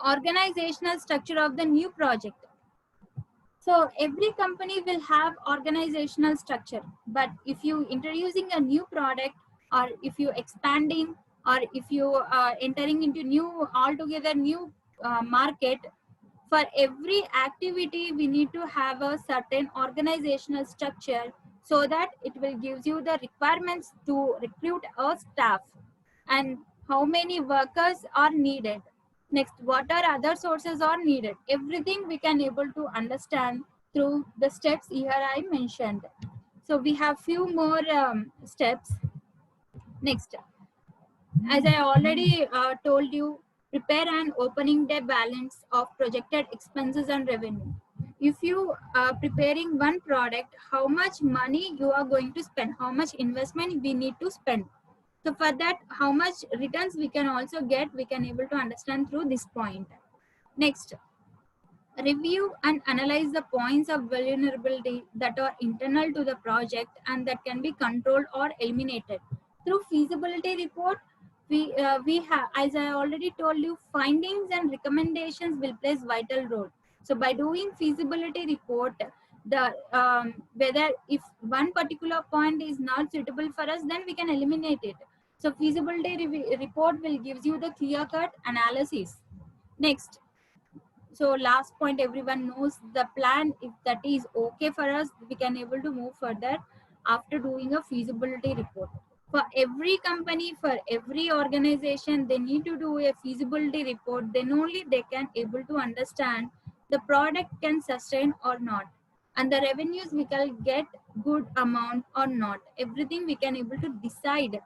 organizational structure of the new project. So every company will have organizational structure, but if you introducing a new product, or if you expanding, or if you are entering into new altogether new market, for every activity we need to have a certain organizational structure, so that it will gives you the requirements to recruit a staff, and how many workers are needed. Next, what are other sources are needed. Everything we can able to understand through the steps here I mentioned. So we have few more steps. Next, as I already told you, prepare an opening day balance of projected expenses and revenue. If you are preparing one product, how much money you are going to spend, how much investment we need to spend. So for that, how much returns we can also get, we can able to understand through this point. Next, review and analyze the points of vulnerability that are internal to the project and that can be controlled or eliminated. Through feasibility report, we have, as I already told you, findings and recommendations will play vital role. So by doing feasibility report, the whether if one particular point is not suitable for us, then we can eliminate it. So feasibility report will gives you the clear cut analysis. Next, so last point, everyone knows the plan. If that is okay for us, we can able to move further after doing a feasibility report. For every company, for every organization, they need to do a feasibility report. Then only they can able to understand the product can sustain or not, and the revenues we can get good amount or not. Everything we can able to decide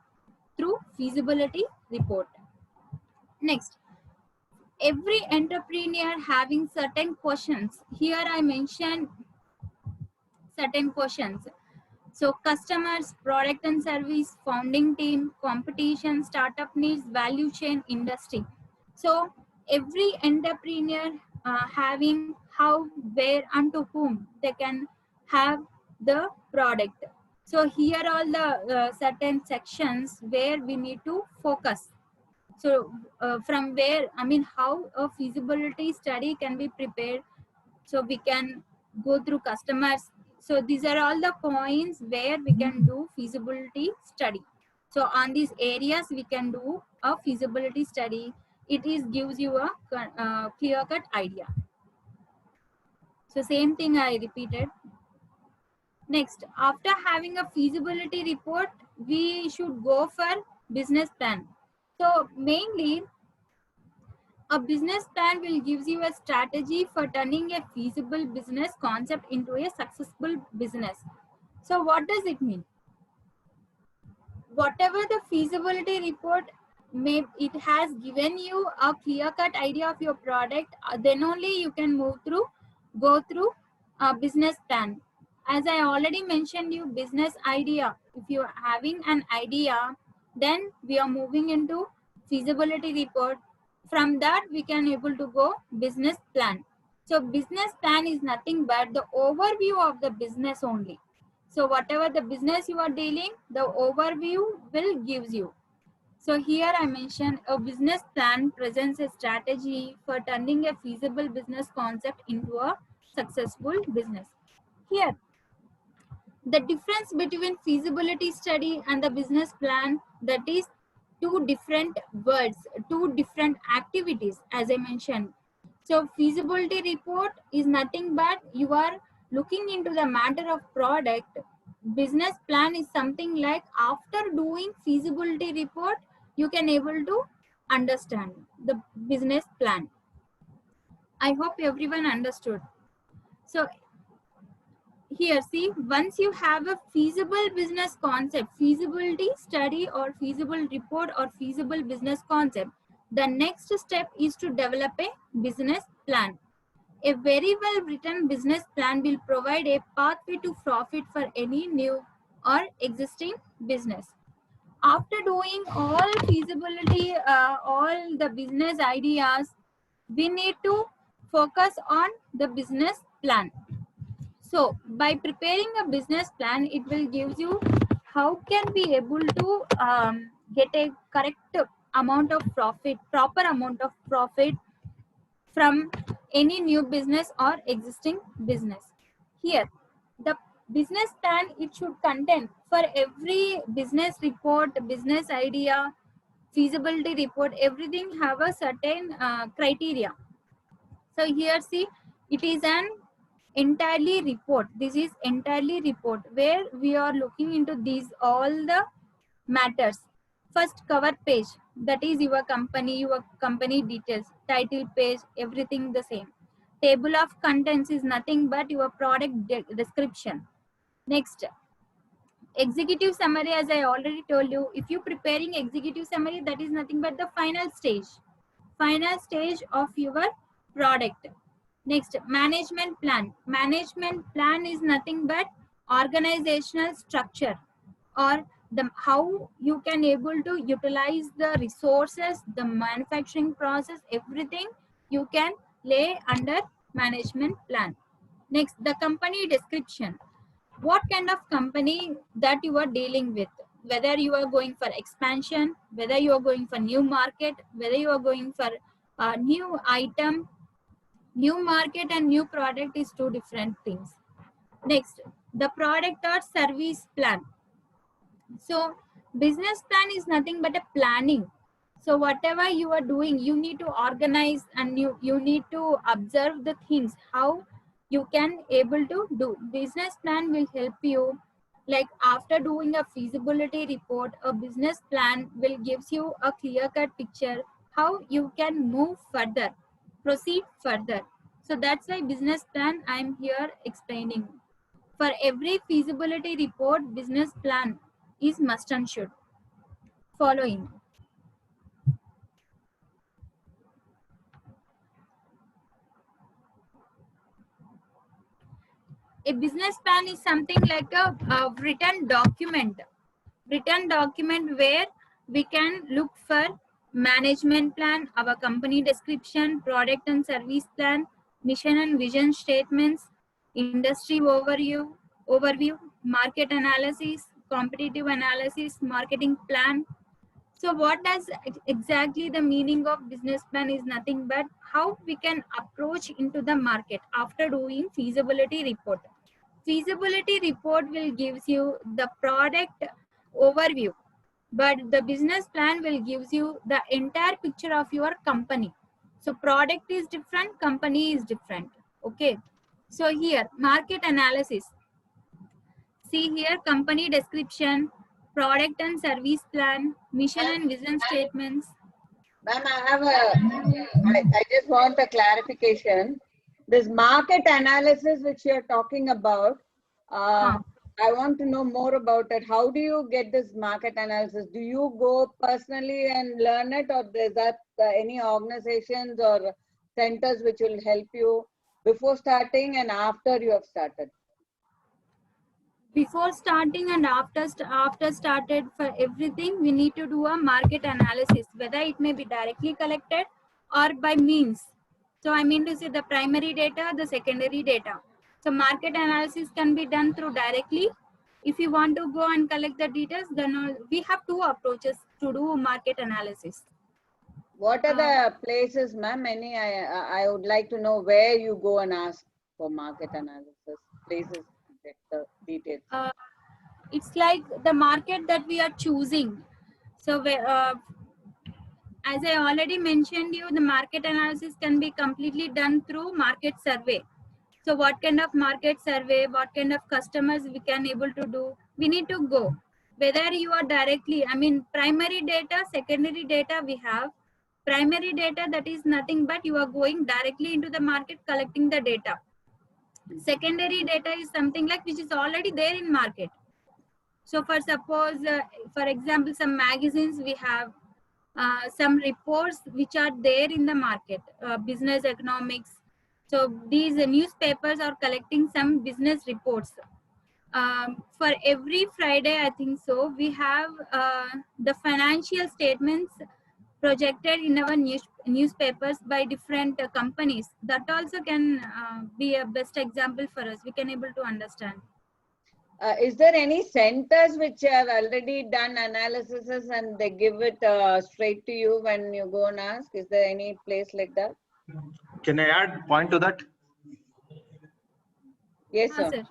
through feasibility report. Next, every entrepreneur having certain questions. Here I mentioned certain questions. So customers, product and service, founding team, competition, startup needs, value chain, industry. So every entrepreneur having how, where, and to whom they can have the product. So here all the certain sections where we need to focus. So from where, I mean, how a feasibility study can be prepared. So we can go through customers. So these are all the points where we can do feasibility study. So on these areas we can do a feasibility study. It is gives you a clear cut idea. So same thing I repeated. Next, after having a feasibility report, we should go for business plan. So mainly a business plan will gives you a strategy for turning a feasible business concept into a successful business. So what does it mean? Whatever the feasibility report may, it has given you a clear cut idea of your product, then only you can go through a business plan. As I already mentioned you, business idea. If you are having an idea, then we are moving into feasibility report. From that we can able to go business plan. So business plan is nothing but the overview of the business only. So whatever the business you are dealing, the overview will gives you. So here I mentioned a business plan presents a strategy for turning a feasible business concept into a successful business. Here, the difference between feasibility study and the business plan, that is two different words, two different activities, as I mentioned. So feasibility report is nothing but you are looking into the matter of product. Business plan is something like after doing feasibility report, you can able to understand the business plan. I hope everyone understood. So here, see, once you have a feasible business concept, feasibility study or feasible report or feasible business concept, the next step is to develop a business plan. A very well written business plan will provide a pathway to profit for any new or existing business. After doing all feasibility, all the business ideas, we need to focus on the business plan. So by preparing a business plan, it will give you how can be able to get a correct amount of profit, proper amount of profit from any new business or existing business. Here, the business plan, it should contain for every business report, business idea, feasibility report, everything have a certain criteria. So here, see, it is an entirely report. This is entirely report where we are looking into these all the matters. First, cover page, that is your company details, title page, everything the same. Table of contents is nothing but your product description. Next, executive summary, as I already told you, if you preparing executive summary, that is nothing but the final stage of your product. Next, management plan. Management plan is nothing but organizational structure, or how you can able to utilize the resources, the manufacturing process, everything you can lay under management plan. Next, the company description. What kind of company that you are dealing with, whether you are going for expansion, whether you are going for new market, whether you are going for a new item. New market and new product is two different things. Next, the product or service plan. So business plan is nothing but a planning. So whatever you are doing, you need to organize and you need to observe the things, how you can able to do. Business plan will help you, like after doing a feasibility report, a business plan will gives you a clear cut picture how you can move further, proceed further. So that's why business plan I'm here explaining. For every feasibility report, business plan is must and should. Following. A business plan is something like a written document where we can look for management plan, our company description, product and service plan, mission and vision statements, industry overview, market analysis, competitive analysis, marketing plan. So what does exactly the meaning of business plan is nothing but how we can approach into the market after doing feasibility report. Feasibility report will gives you the product overview, but the business plan will gives you the entire picture of your company. So product is different, company is different. Okay. So here market analysis. See here company description, product and service plan, mission and vision statements. Ma'am, I just want a clarification. This market analysis which you're talking about, I want to know more about it. How do you get this market analysis? Do you go personally and learn it, or is that any organizations or centers which will help you before starting and after you have started? Before starting and after started, for everything we need to do a market analysis, whether it may be directly collected or by means. So I mean to say the primary data, the secondary data. So market analysis can be done through directly. If you want to go and collect the details, then we have two approaches to do market analysis. What are the places, ma'am? I would like to know where you go and ask for market analysis, places to get the details. It's like the market that we are choosing. So as I already mentioned you, the market analysis can be completely done through market survey. So what kind of market survey, what kind of customers we can able to do, we need to go. Whether you are directly, I mean primary data, secondary data we have. Primary data, that is nothing but you are going directly into the market collecting the data. Secondary data is something like which is already there in market. So for suppose, for example, some magazines we have, some reports which are there in the market, business economics. So these newspapers are collecting some business reports. For every Friday, I think so, we have the financial statements projected in our newspapers by different companies. That also can be a best example for us. We can able to understand. Is there any centers which have already done analysis and they give it straight to you when you go and ask? Is there any place like that? Can I add point to that? Yes, sir.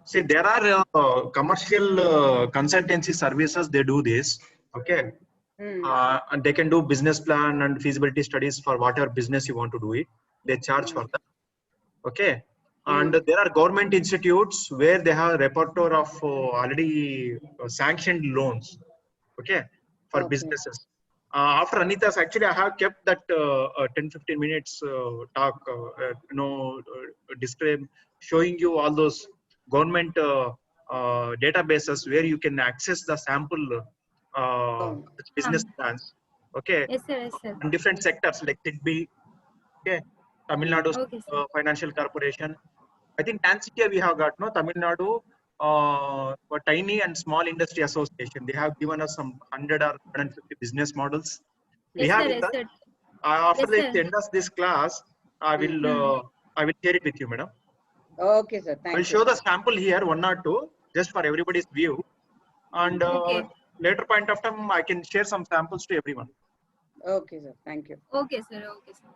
See, there are commercial consultancy services, they do this. Okay. And they can do business plan and feasibility studies for whatever business you want to do it. They charge for that. Okay. And there are government institutes where they have a repertoire of already sanctioned loans. Okay. For businesses. After Anita's, actually, I have kept that 10-15 minutes talk, describe, showing you all those government databases where you can access the sample business plans. Okay. Yes, sir. Yes, sir. In different sectors like TIDBI, okay, Tamil Nadu Financial Corporation. I think TANSITIA we have got, no, Tamil Nadu Tiny and Small Industry Association. They have given us some 100 or 150 business models. We Yes, have sir, it. yes, sir. After Yes, the end of this class, I will share it with you, madam. Okay, sir. Thank you. I will show the sample here, 1 or 2, just for everybody's view. And later point of time, I can share some samples to everyone. Okay, sir. Thank you. Okay, sir. Okay, sir.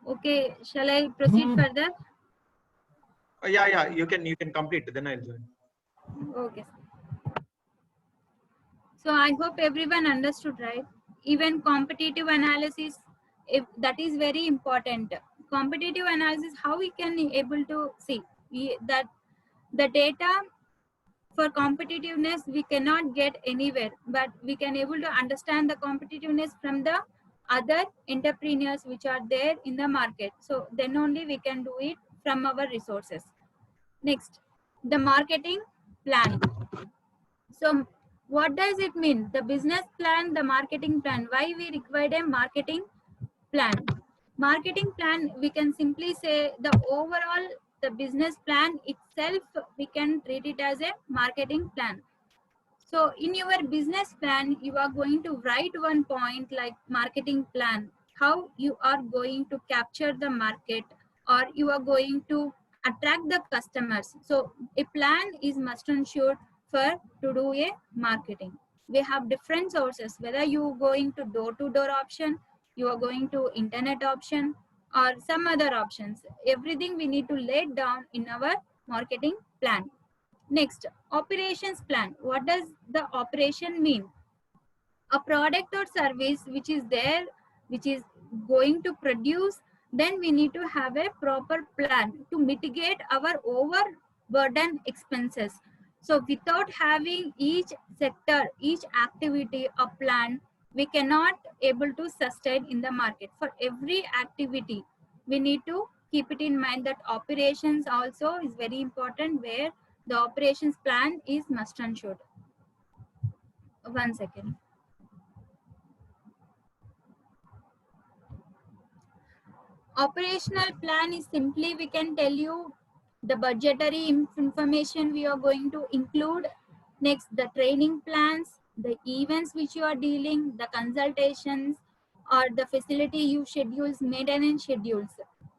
Okay, shall I proceed further? Yeah, you can complete, then I'll join. Okay. So I hope everyone understood, right? Even competitive analysis, if that is very important. Competitive analysis, how we can able to see that the data for competitiveness we cannot get anywhere, but we can able to understand the competitiveness from the other entrepreneurs which are there in the market. So then only we can do it from our resources. Next, the marketing plan. So what does it mean? The business plan, the marketing plan. Why we require a marketing plan? Marketing plan, we can simply say the overall, the business plan itself, we can treat it as a marketing plan. So in your business plan, you are going to write one point like marketing plan, how you are going to capture the market or you are going to attract the customers. So a plan is must and should for to do a marketing. We have different sources, whether you going to door-to-door option, you are going to internet option or some other options. Everything we need to lay down in our marketing plan. Next, operations plan. What does the operation mean? A product or service which is there, which is going to produce, then we need to have a proper plan to mitigate our overburden expenses. So without having each sector, each activity a plan, we cannot able to sustain in the market. For every activity, we need to keep it in mind that operations also is very important, where the operations plan is must and should. One second. Operational plan is simply, we can tell you the budgetary information we are going to include. Next, the training plans, the events which you are dealing, the consultations or the facility use schedules, maintenance schedules.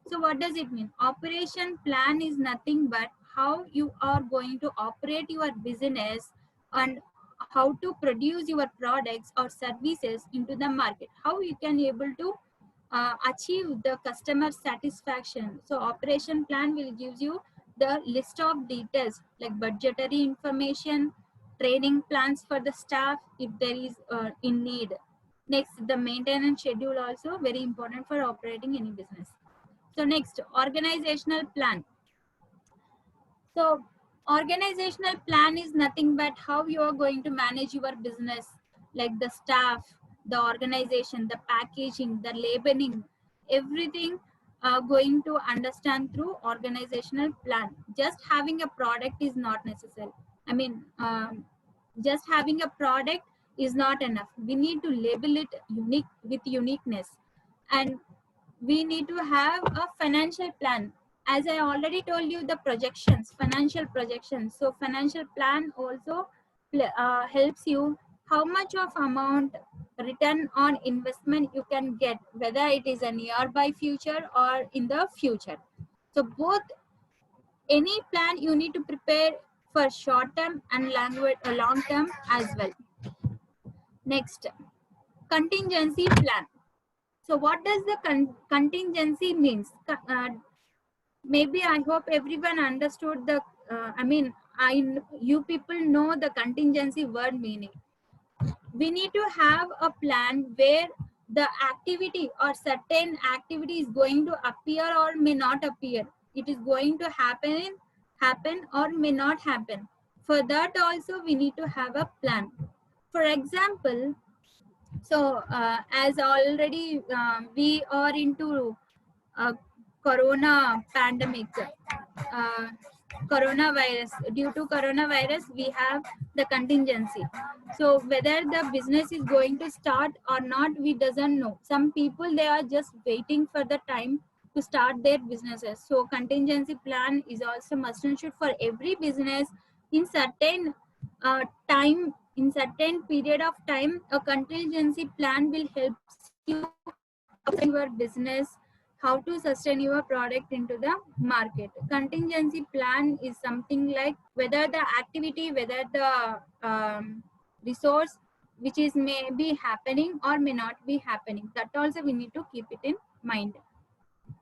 So what does it mean? Operation plan is nothing but how you are going to operate your business and how to produce your products or services into the market, how you can able to achieve the customer satisfaction. So operation plan will give you the list of details like budgetary information, training plans for the staff if there is in need. Next, the maintenance schedule also very important for operating any business. So next, organizational plan. So organizational plan is nothing but how you are going to manage your business, like the staff, the organization, the packaging, the labeling, everything going to understand through organizational plan. Just having a product is not necessary. I mean, just having a product is not enough. We need to label it unique with uniqueness, and we need to have a financial plan. As I already told you, the projections, financial projections. So financial plan also helps you how much of amount return on investment you can get, whether it is a nearby future or in the future. So both, any plan you need to prepare for short term and long term as well. Next, contingency plan. So what does the contingency means? Maybe I hope everyone understood the, you people know the contingency word meaning. We need to have a plan where the activity or certain activity is going to appear or may not appear. It is going to happen or may not happen. For that also we need to have a plan. For example, so as already we are into corona pandemic, coronavirus. Due to coronavirus, we have the contingency. So whether the business is going to start or not, we doesn't know. Some people, they are just waiting for the time to start their businesses. So contingency plan is also must and should for every business. In certain time, in certain period of time, a contingency plan will help you in your business, how to sustain your product into the market. Contingency plan is something like whether the activity, whether the resource which is may be happening or may not be happening. That also we need to keep it in mind.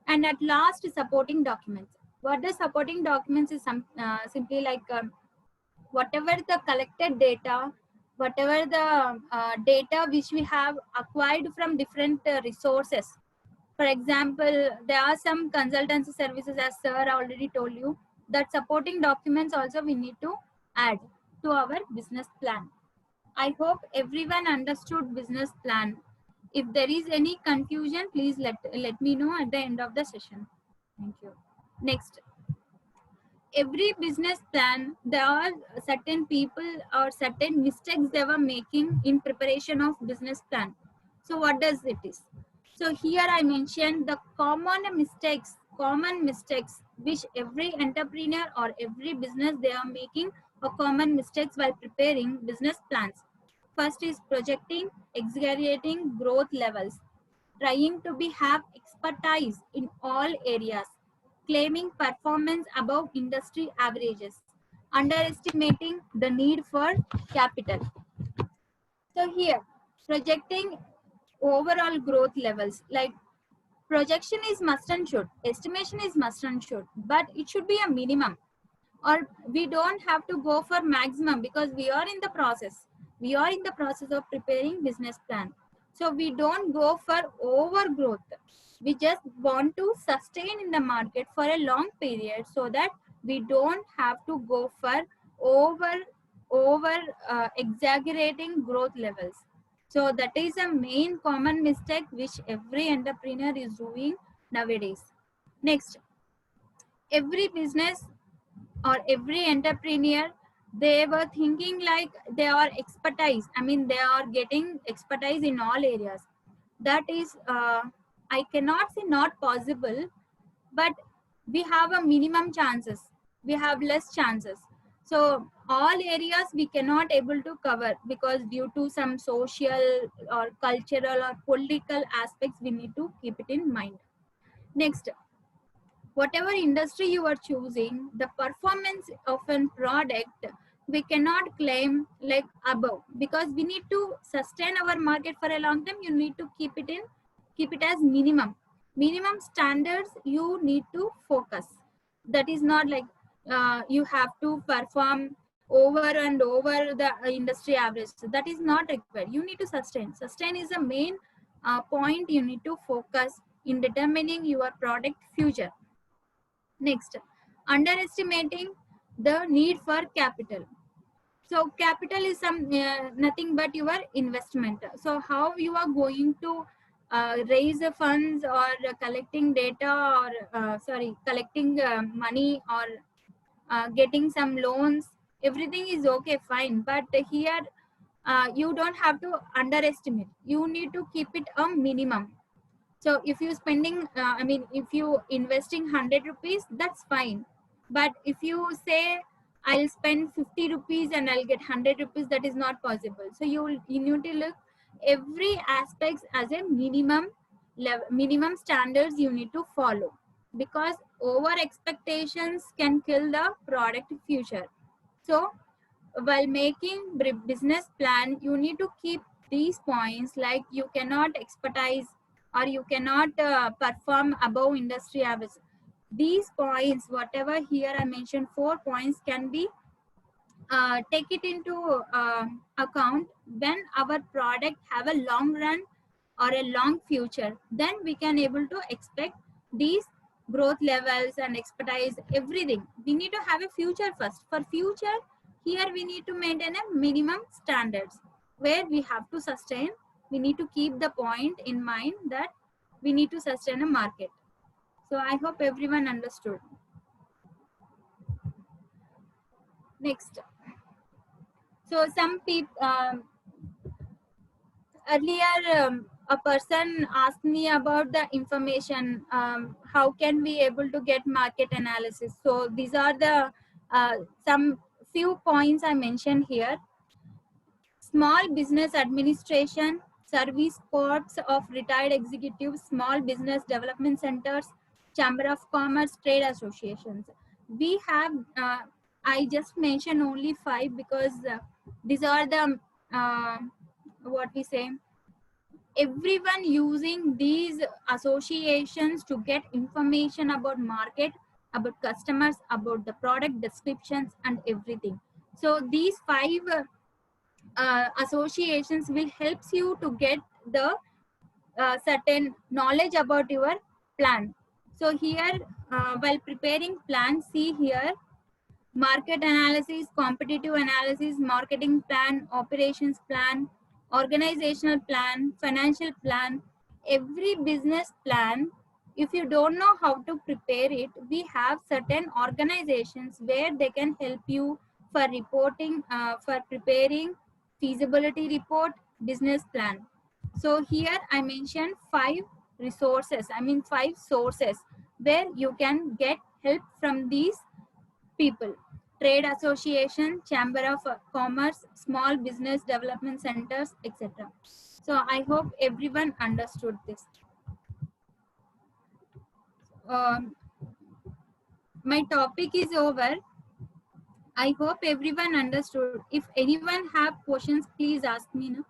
And at last, supporting documents. What the supporting documents is simply like whatever the collected data, whatever the data which we have acquired from different resources. For example, there are some consultancy services, as sir already told you, that supporting documents also we need to add to our business plan. I hope everyone understood business plan. If there is any confusion, please let me know at the end of the session. Thank you. Next, every business plan, there are certain people or certain mistakes they were making in preparation of business plan. So what does it is? So here I mentioned the common mistakes which every entrepreneur or every business they are making, a common mistakes while preparing business plans. First is projecting, exaggerating growth levels, trying to have expertise in all areas, claiming performance above industry averages, underestimating the need for capital. So here, projecting overall growth levels, like projection is must and should, estimation is must and should, but it should be a minimum, or we don't have to go for maximum, because we are in the process. We are in the process of preparing business plan. So we don't go for overgrowth. We just want to sustain in the market for a long period, so that we don't have to go for over exaggerating growth levels. So that is a main common mistake which every entrepreneur is doing nowadays. Next, every business or every entrepreneur, they were thinking like they are expertise. I mean, they are getting expertise in all areas. That is, I cannot say not possible, but we have a minimum chances. We have less chances. So all areas we cannot able to cover, because due to some social or cultural or political aspects, we need to keep it in mind. Next, whatever industry you are choosing, the performance of a product, we cannot claim like above, because we need to sustain our market for a long time. You need to keep it as minimum standards. You need to focus. That is not like you have to perform over and over the industry average. So that is not required. You need to sustain is the main point. You need to focus in determining your product future. Next, underestimating the need for capital. So capital is nothing but your investment. So how you are going to raise the funds, or collecting data, or collecting money, or getting some loans, everything is okay, fine. But here you don't have to underestimate. You need to keep it a minimum. So if you spending, if you investing 100 rupees, that's fine. But if you say, I'll spend 50 rupees and I'll get 100 rupees, that is not possible. So you need to look every aspects as a minimum level, minimum standards you need to follow, because over expectations can kill the product future. So while making business plan, you need to keep these points, like you cannot expertise, or you cannot perform above industry average. These points, whatever here I mentioned, 4 points, can be take it into account when our product have a long run or a long future. Then we can able to expect these growth levels and expertise, everything. We need to have a future first. For future, here we need to maintain a minimum standards where we have to sustain. We need to keep the point in mind that we need to sustain a market. So I hope everyone understood. Next. So some people, earlier a person asked me about the information, how can we able to get market analysis. So these are the some few points I mentioned here. Small business administration, service corps of retired executives, small business development centers, chamber of commerce, trade associations. We have, I just mentioned only 5, because these are the what we say, everyone using these associations to get information about market, about customers, about the product descriptions and everything. So these 5 associations will helps you to get the certain knowledge about your plan. So here, while preparing plan, see here, market analysis, competitive analysis, marketing plan, operations plan, organizational plan, financial plan, every business plan. If you don't know how to prepare it, we have certain organizations where they can help you for reporting, for preparing feasibility report, business plan. So here I mentioned 5 resources, 5 sources where you can get help from these people: trade association, chamber of commerce, small business development centers, etc. So I hope everyone understood this. Um, my topic is over. I hope everyone understood. If anyone have questions, please ask me now.